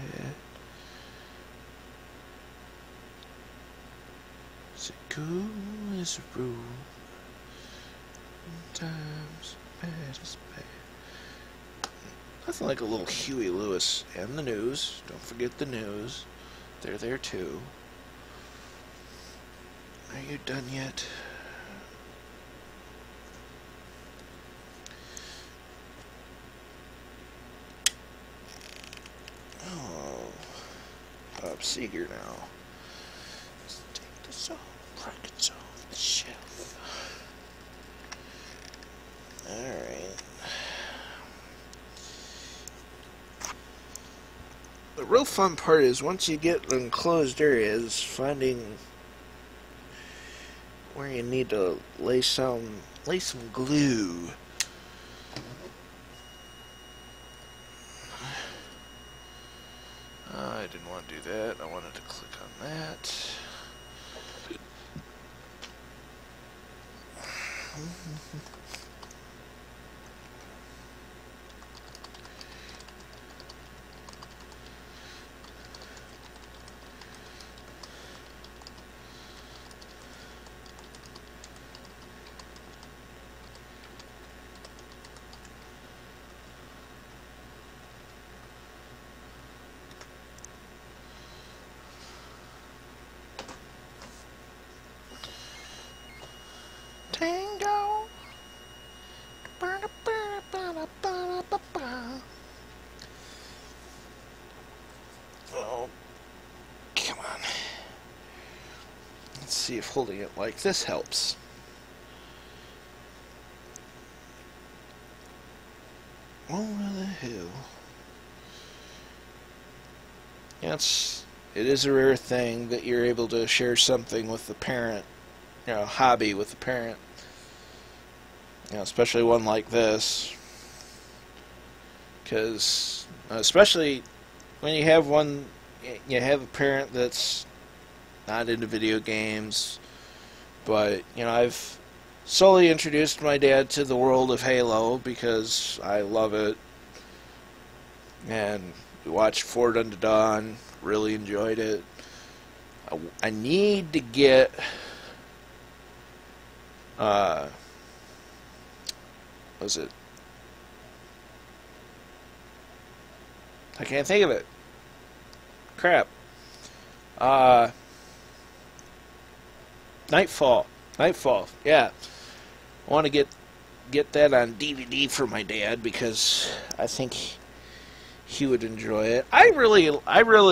Speaker 1: Is it cool as a rule? Sometimes bad is bad. Nothing like a little Huey Lewis and the news. Don't forget the news. They're there too. Are you done yet? Oh, Bob Seger now. Let's take this off. Rockets off the shelf. Alright. The real fun part is once you get enclosed areas, finding where you need to lay some glue. I didn't want to do that. I wanted to click on that. Tango. Oh, come on. Let's see if holding it like this helps. Over the hill. Yeah, it is a rare thing that you're able to share something with the parent, hobby with the parent. Especially one like this, because especially when you have a parent that's not into video games, but I've slowly introduced my dad to the world of Halo because I love it, and we watched FUD Unto Dawn, really enjoyed it. I need to get was it? I can't think of it. Crap. Nightfall. Yeah. I want to get that on DVD for my dad because I think he would enjoy it. I really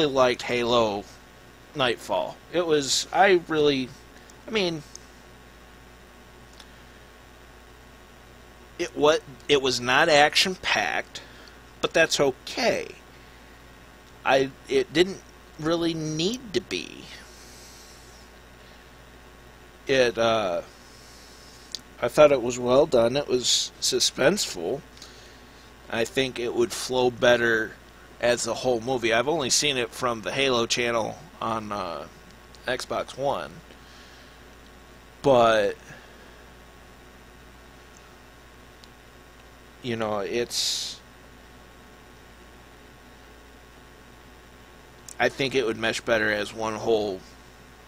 Speaker 1: liked Halo Nightfall. It was it was not action packed, but that's okay. It didn't really need to be. I thought it was well done. It was suspenseful. I think it would flow better as a whole movie. I've only seen it from the Halo channel on Xbox One, but I think it would mesh better as one whole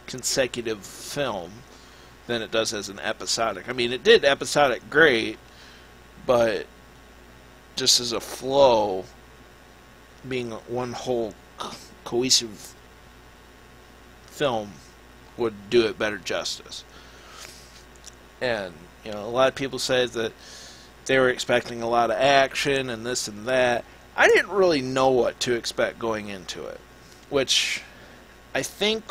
Speaker 1: consecutive film than it does as an episodic. I mean, it did episodic great, but just as a flow, being one whole cohesive film would do it better justice. And, a lot of people say that they were expecting a lot of action and this and that. I didn't really know what to expect going into it, which I think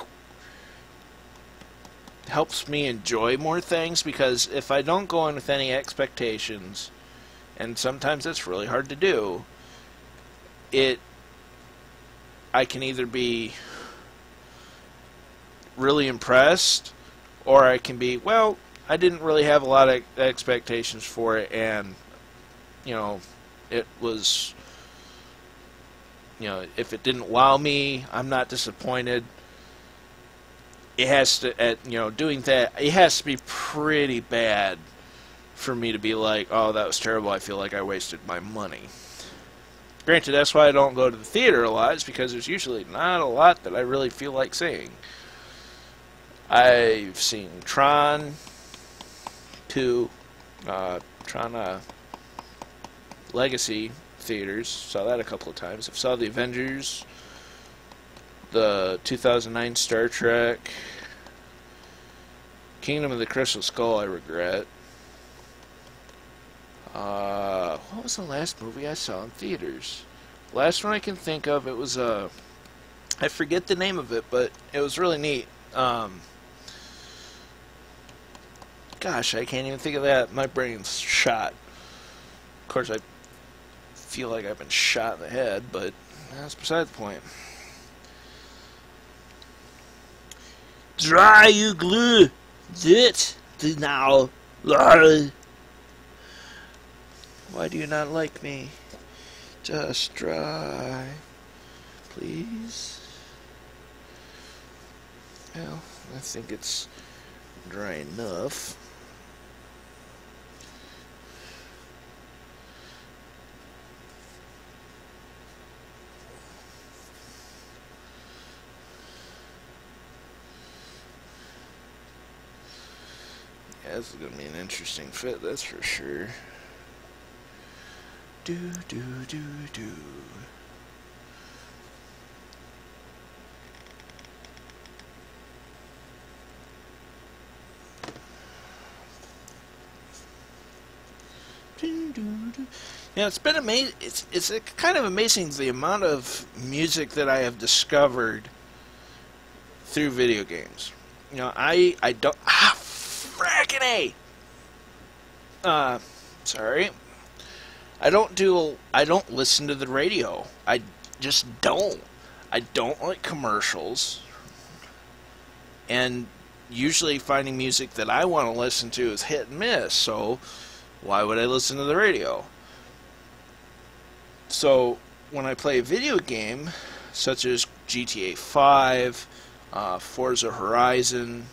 Speaker 1: helps me enjoy more things, because if I don't go in with any expectations, and sometimes it's really hard to do, I can either be really impressed, or I can be, well, I didn't really have a lot of expectations for it, and it was, if it didn't wow me, I'm not disappointed. It has to, doing that, it has to be pretty bad for me to be like, oh, that was terrible, I feel like I wasted my money. Granted, that's why I don't go to the theater a lot, is because there's usually not a lot that I really feel like seeing. I've seen Tron 2, Trying to Legacy theaters. Saw that a couple of times. I've saw the Avengers, the 2009 Star Trek, Kingdom of the Crystal Skull. I regret. What was the last movie I saw in theaters? Last one I can think of, it was I forget the name of it, but it was really neat. Gosh, I can't even think of that. My brain's shot. Of course, I feel like I've been shot in the head, but that's beside the point. Dry you glue it now. Why do you not like me? Just dry, please. Well, I think it's dry enough. Yeah, this is going to be an interesting fit, that's for sure. Do. Yeah, it's been amazing. It's kind of amazing the amount of music that I have discovered through video games. You know, I don't frackin' A. Sorry. I don't listen to the radio. I just don't. I don't like commercials. And usually finding music that I want to listen to is hit and miss, so why would I listen to the radio? So when I play a video game, such as GTA 5, Forza Horizon,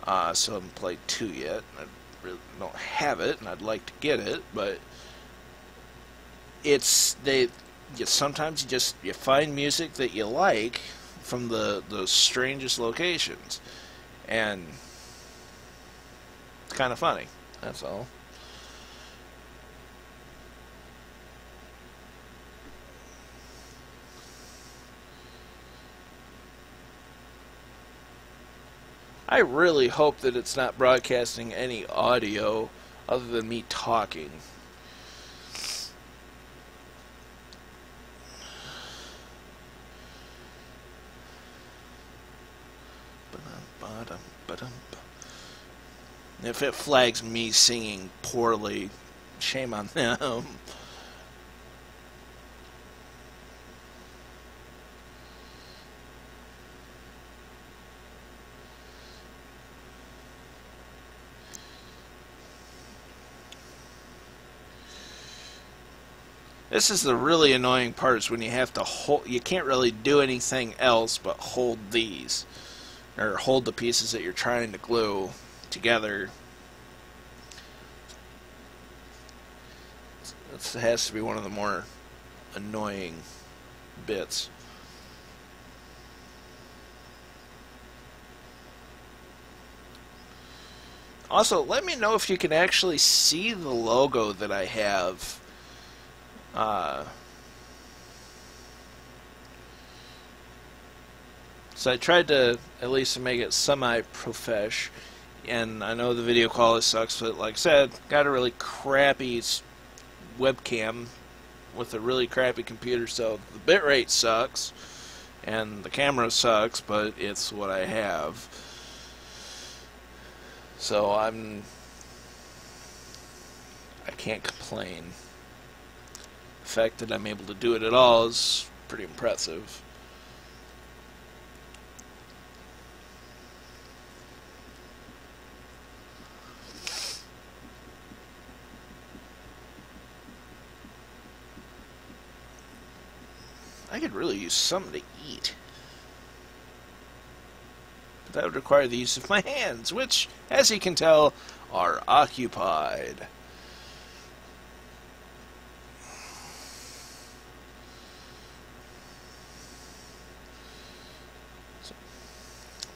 Speaker 1: so I haven't played 2 yet. I really don't have it, and I'd like to get it, but sometimes you find music that you like from the strangest locations, and it's kind of funny. That's all. I really hope that it's not broadcasting any audio other than me talking. If it flags me singing poorly, shame on them. This is the really annoying part, is when you have to hold, you can't really do anything else but hold these, or hold the pieces that you're trying to glue together. This has to be one of the more annoying bits. Also, let me know if you can actually see the logo that I have. So I tried to at least make it semi-profesh, and I know the video quality sucks, but like I said, got a really crappy webcam with a really crappy computer, so the bitrate sucks, and the camera sucks, but it's what I have. So I can't complain. The fact that I'm able to do it at all is pretty impressive. I could really use something to eat. But that would require the use of my hands, which, as you can tell, are occupied. So,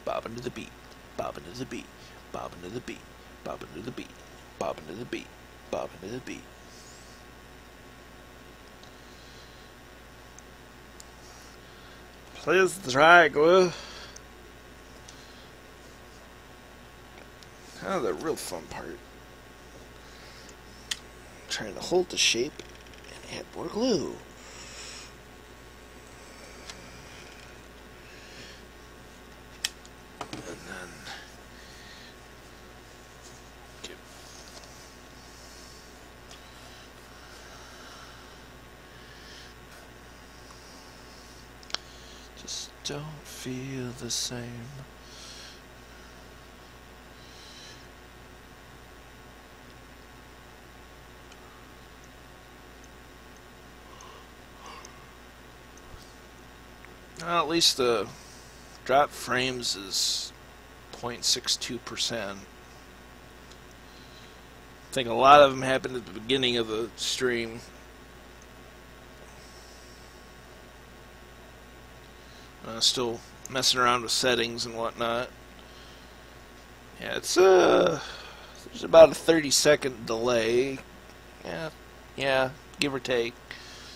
Speaker 1: bobbing to the beat, bobbing to the beat, bobbing to the beat, bobbing to the beat. Bobbing to the beat. Bobbing to the beat. Plays the triangle. Now the real fun part. Trying to hold the shape and add more glue. And then just don't feel the same. Well, at least the drop frames is 0.62%. I think a lot of them happened at the beginning of the stream. Still messing around with settings and whatnot. Yeah, it's there's about a 30-second delay. Yeah, give or take.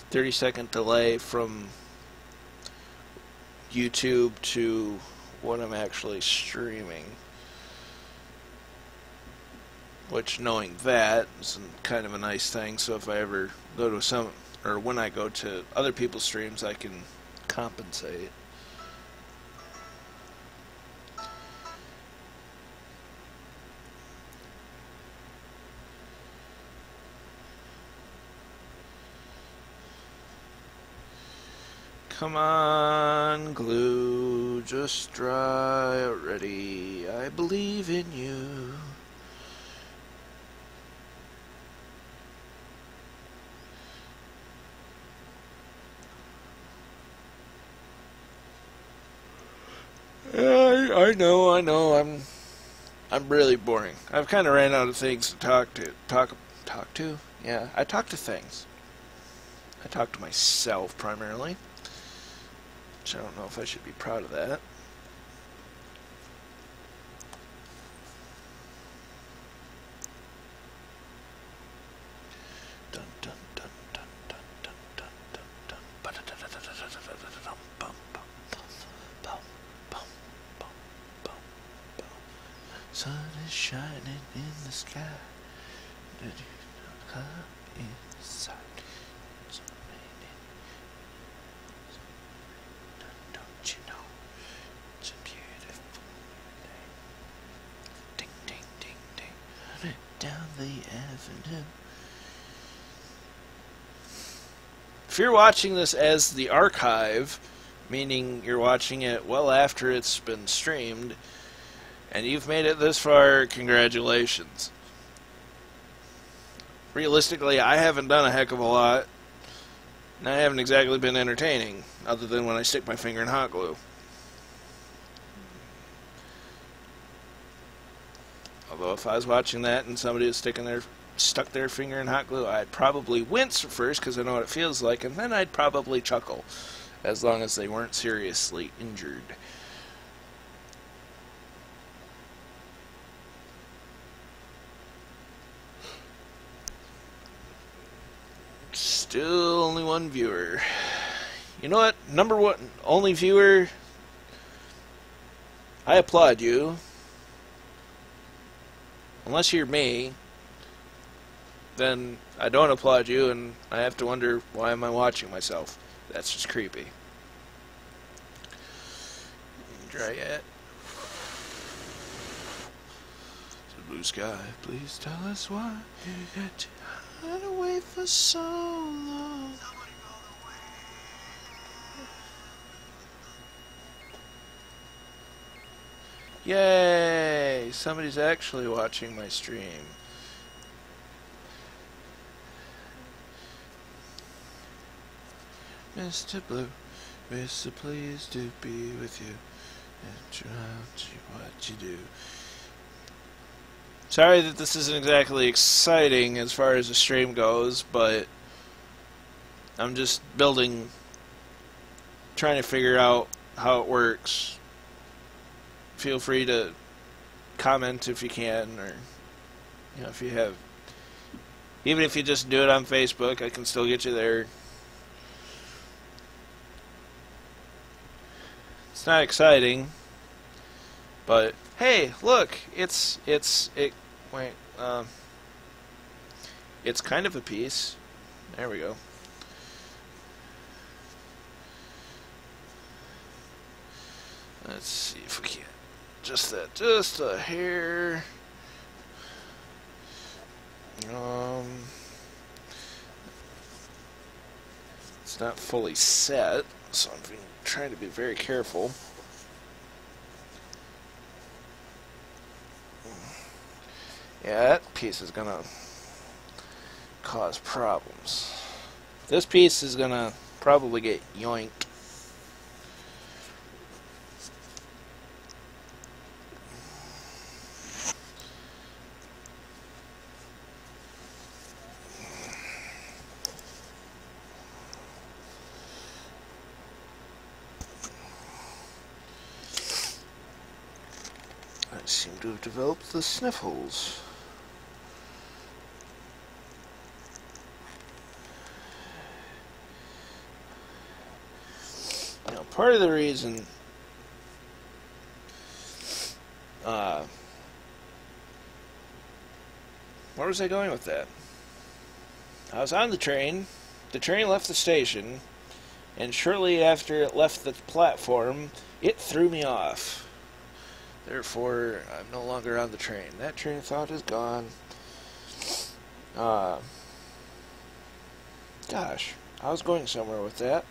Speaker 1: 30-second delay from YouTube to what I'm actually streaming. Which, knowing that, is kind of a nice thing. So if I ever go to when I go to other people's streams, I can compensate. Come on, glue, just dry already. I believe in you. I know. I'm really boring. I've kind of ran out of things to talk to. Yeah, I talk to things. I talk to myself primarily. Which I don't know if I should be proud of that. Dun dun dun dun dun dun dun dun dun. Sun is shining in the sky. Did you come inside? Don't you know it's a beautiful day? Ding ding ding ding down the avenue. If you're watching this as the archive, meaning you're watching it well after it's been streamed, and you've made it this far, congratulations. Realistically, I haven't done a heck of a lot, and I haven't exactly been entertaining, other than when I stick my finger in hot glue. Although if I was watching that and somebody was stuck their finger in hot glue, I'd probably wince first because I know what it feels like, and then I'd probably chuckle, as long as they weren't seriously injured. Still only one viewer. You know what? Number one, only viewer, I applaud you. Unless you're me, then I don't applaud you, and I have to wonder, why am I watching myself? That's just creepy. Dry it. Blue sky, please tell us why you got to hide away for so long. Yay! Somebody's actually watching my stream. Mr. Blue, Mr. Please do be with you and try what you do. Sorry that this isn't exactly exciting as far as the stream goes, but I'm just trying to figure out how it works. Feel free to comment if you can, or You know, if you have, even if you just do it on Facebook, I can still get you there. It's not exciting, but hey, look, wait, it's kind of a piece. There we go. Let's see if we can just a hair. It's not fully set, so I'm trying to be very careful. Yeah, that piece is gonna cause problems. This piece is gonna probably get yoinked. I seem to have developed the sniffles. Now, part of the reason where was I going with that? I was on the train. The train left the station, and shortly after it left the platform, it threw me off. Therefore, I'm no longer on the train. That train of thought is gone. Gosh, I was going somewhere with that.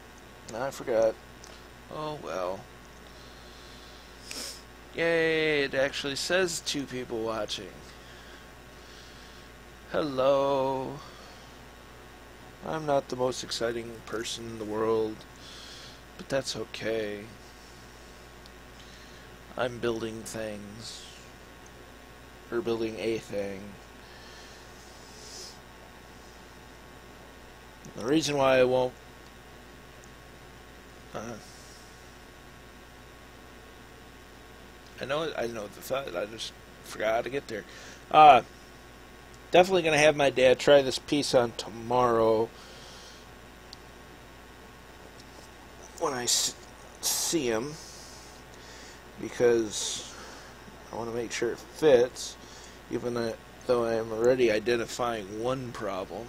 Speaker 1: Now I forgot. Oh well. Yay, it actually says 2 people watching. Hello. I'm not the most exciting person in the world, but that's okay. I'm building things. Or building a thing. The reason why I won't I know the thought, I just forgot how to get there. Definitely going to have my dad try this piece on tomorrow when I see him, because I want to make sure it fits, even though I am already identifying one problem.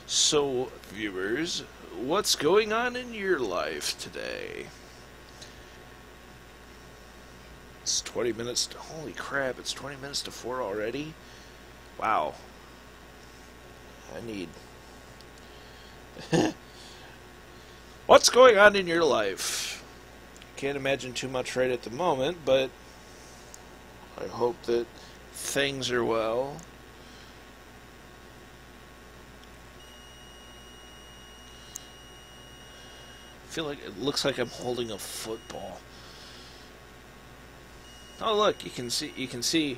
Speaker 1: So, viewers, what's going on in your life today? It's 20 minutes to, holy crap, it's 20 minutes to 4 already? Wow. I need... What's going on in your life? Can't imagine too much right at the moment, but I hope that things are well. I feel like it looks like I'm holding a football. Oh look, you can see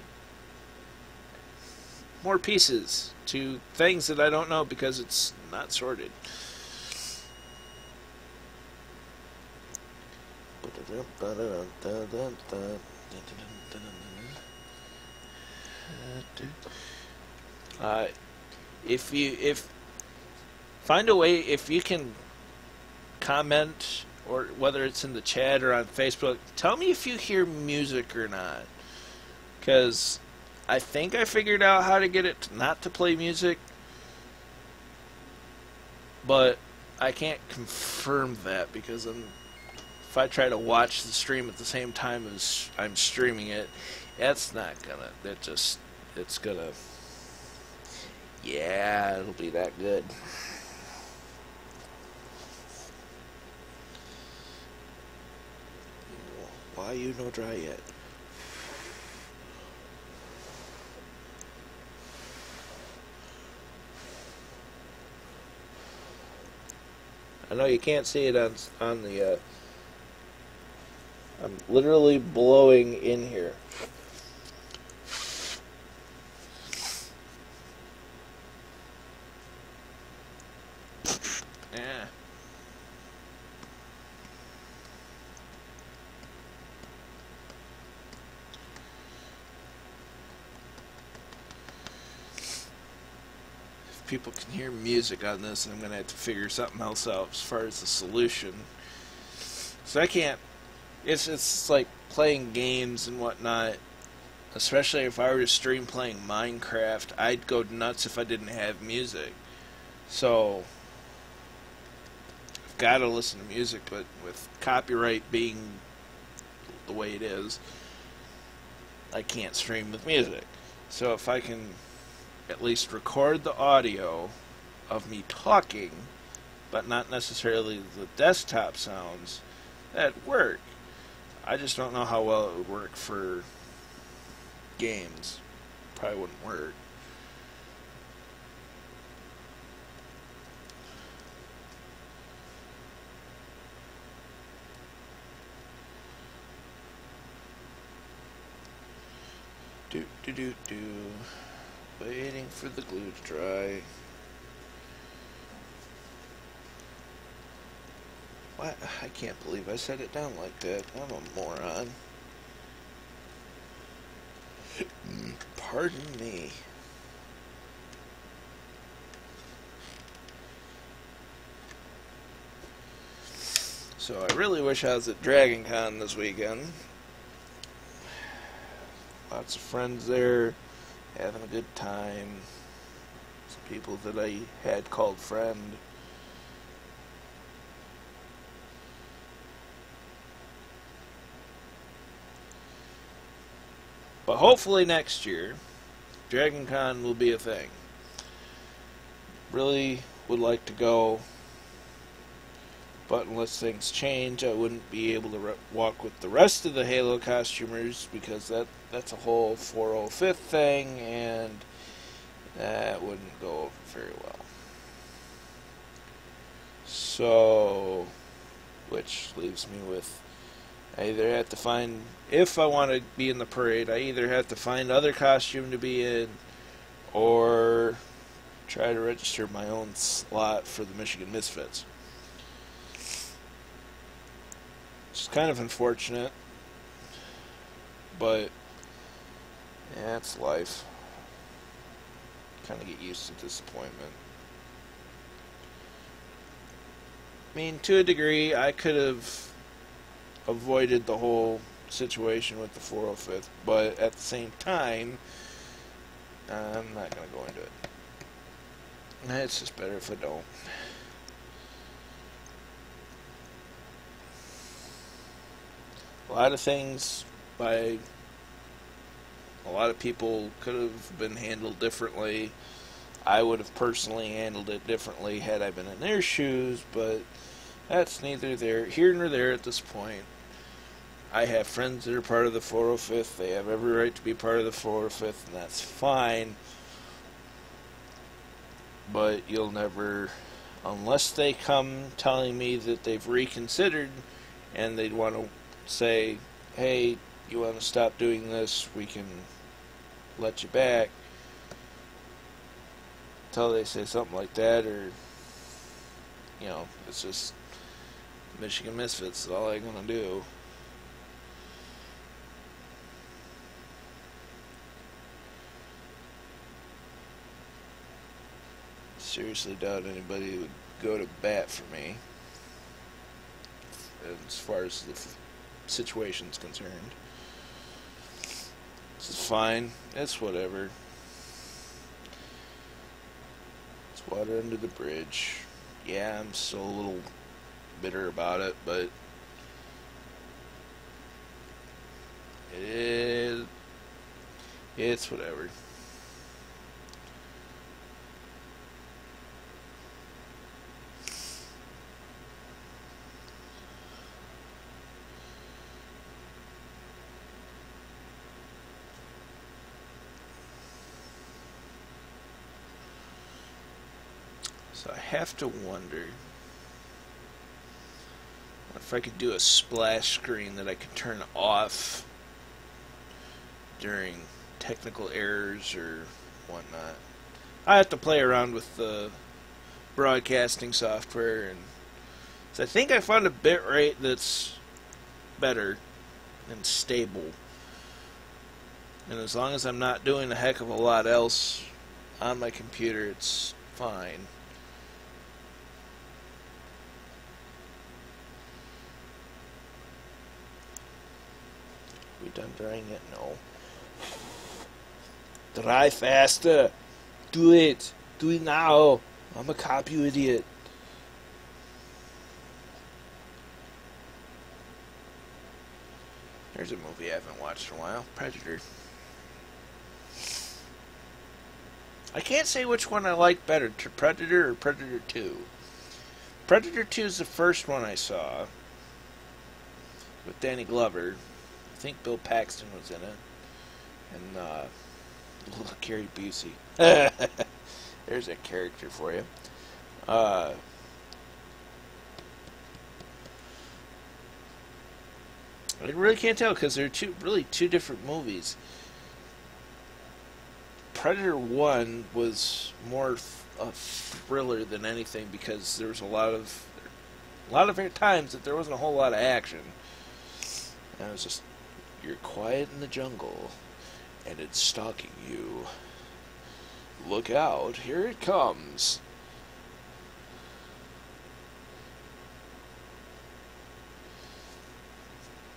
Speaker 1: more pieces to things that I don't know because it's not sorted. If find a way, if you can comment, or whether it's in the chat or on Facebook, tell me if you hear music or not, because I think I figured out how to get it not to play music, but I can't confirm that, because if I try to watch the stream at the same time as I'm streaming it, it's gonna, yeah, it'll be that good. Why you no dry yet? I know you can't see it on the I'm literally blowing in here. Yeah. people can hear music on this, and I'm going to have to figure something else out as far as the solution. So I can't. It's like playing games and whatnot. Especially if I were to stream playing Minecraft, I'd go nuts if I didn't have music. So I've got to listen to music, but with copyright being the way it is, I can't stream with music. So if I can at least record the audio of me talking, but not necessarily the desktop sounds, that'd work. I just don't know how well it would work for games. Probably wouldn't work. Do. Waiting for the glue to dry. What? I can't believe I set it down like that. I'm a moron. Pardon me. So I really wish I was at Dragon Con this weekend. Lots of friends there, having a good time. Some people that I had called friend. But hopefully next year, Dragon Con will be a thing. Really would like to go, but unless things change, I wouldn't be able to walk with the rest of the Halo costumers, because that's a whole 405th thing, and that wouldn't go over very well. So, which leaves me with, I either have to find, if I want to be in the parade, I either have to find other costume to be in, or try to register my own slot for the Michigan Misfits. It's kind of unfortunate, but yeah, it's life. Kind of get used to disappointment. I mean, to a degree, I could have avoided the whole situation with the 405th, but at the same time, I'm not going to go into it. It's just better if I don't. A lot of things by a lot of people could have been handled differently. I would have personally handled it differently had I been in their shoes, but that's neither here nor there at this point. I have friends that are part of the 405th. They have every right to be part of the 405th, and that's fine. But you'll never, unless they come telling me that they've reconsidered and they'd want to say, hey, you want to stop doing this, we can let you back, until they say something like that, or, you know, it's just Michigan Misfits is all I'm going to do. Seriously doubt anybody would go to bat for me as far as the situation's concerned. This is fine. It's whatever. It's water under the bridge. Yeah, I'm still a little bitter about it, but it's whatever. So I have to wonder if I could do a splash screen that I could turn off during technical errors or whatnot. I have to play around with the broadcasting software, and so I think I found a bitrate that's better and stable. And as long as I'm not doing a heck of a lot else on my computer, it's fine. We done drying it? No. Dry faster. Do it. Do it now. I'm a cop, you idiot. There's a movie I haven't watched in a while. Predator. I can't say which one I like better, Predator or Predator 2. Predator 2 is the first one I saw with Danny Glover. I think Bill Paxton was in it. And Gary Busey. There's a character for you. I really can't tell because they're two different movies. Predator 1 was more a thriller than anything because there was a lot of times that there wasn't a whole lot of action. And it was just, you're quiet in the jungle and it's stalking you. Look out, here it comes.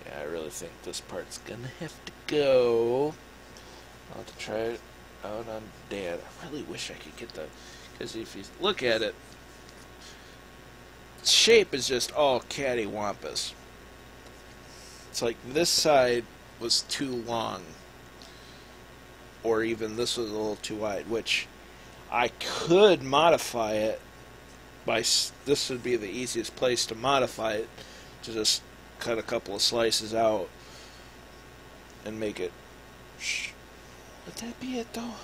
Speaker 1: Yeah, I really think this part's gonna have to go. I'll have to try it out on Dad. I really wish I could get the... Because if you look at it, shape is just all cattywampus. It's like this side was too long. Or even this was a little too wide, which I could modify it by... This would be the easiest place to modify it, to just cut a couple of slices out and make it... Would that be it, though?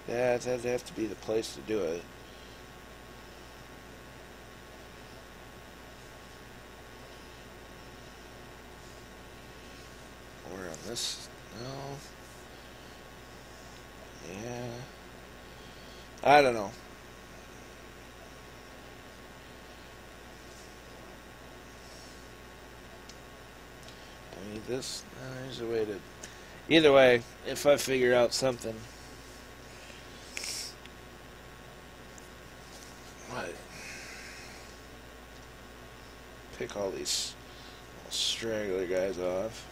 Speaker 1: Yeah, that'd have to be the place to do it. Or on this... No. Yeah. I don't know. I need this. There's a way to... Either way, if I figure out something... What? Pick all these straggler guys off.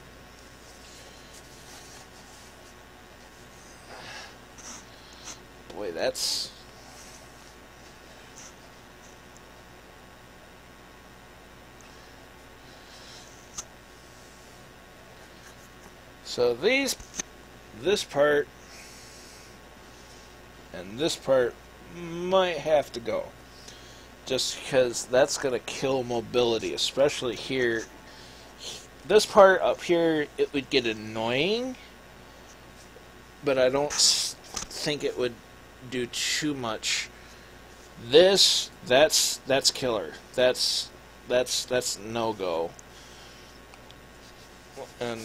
Speaker 1: Boy, that's... So this part and this part might have to go. Just because that's going to kill mobility, especially here. This part up here, it would get annoying, but I don't think it would do too much. That's killer. That's no-go. And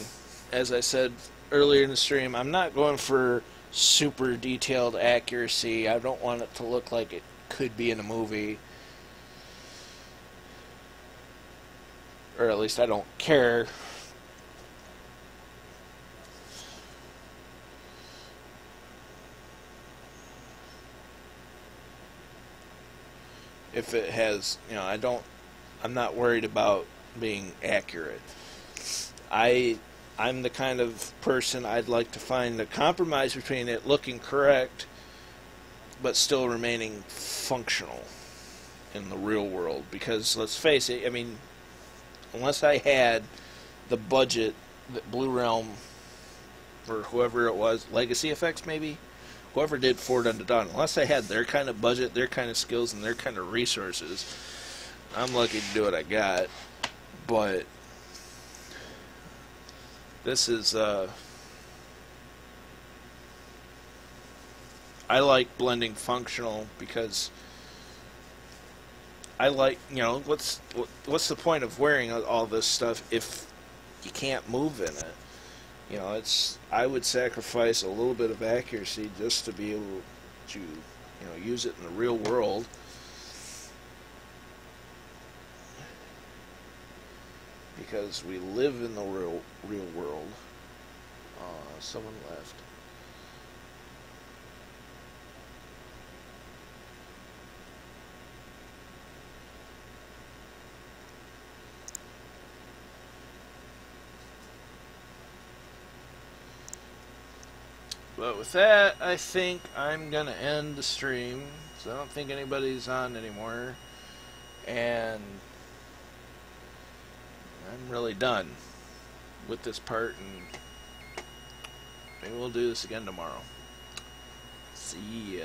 Speaker 1: as I said earlier in the stream, I'm not going for super detailed accuracy. I don't want it to look like it could be in a movie. Or at least I don't care. If it has, I'm not worried about being accurate. I'm the kind of person I'd like to find a compromise between it looking correct but still remaining functional in the real world. Because let's face it, unless I had the budget that Blue Realm, or whoever it was, Legacy Effects maybe, whoever did Forward Unto Dawn, unless I had their kind of budget, their kind of skills, and their kind of resources, I'm lucky to do what I got. But this is, I like blending functional because I like, what's the point of wearing all this stuff if you can't move in it? I would sacrifice a little bit of accuracy just to be able to, use it in the real world. Because we live in the real world. Someone left. But with that, I think I'm going to end the stream. So I don't think anybody's on anymore. And I'm really done with this part. And maybe we'll do this again tomorrow. See ya.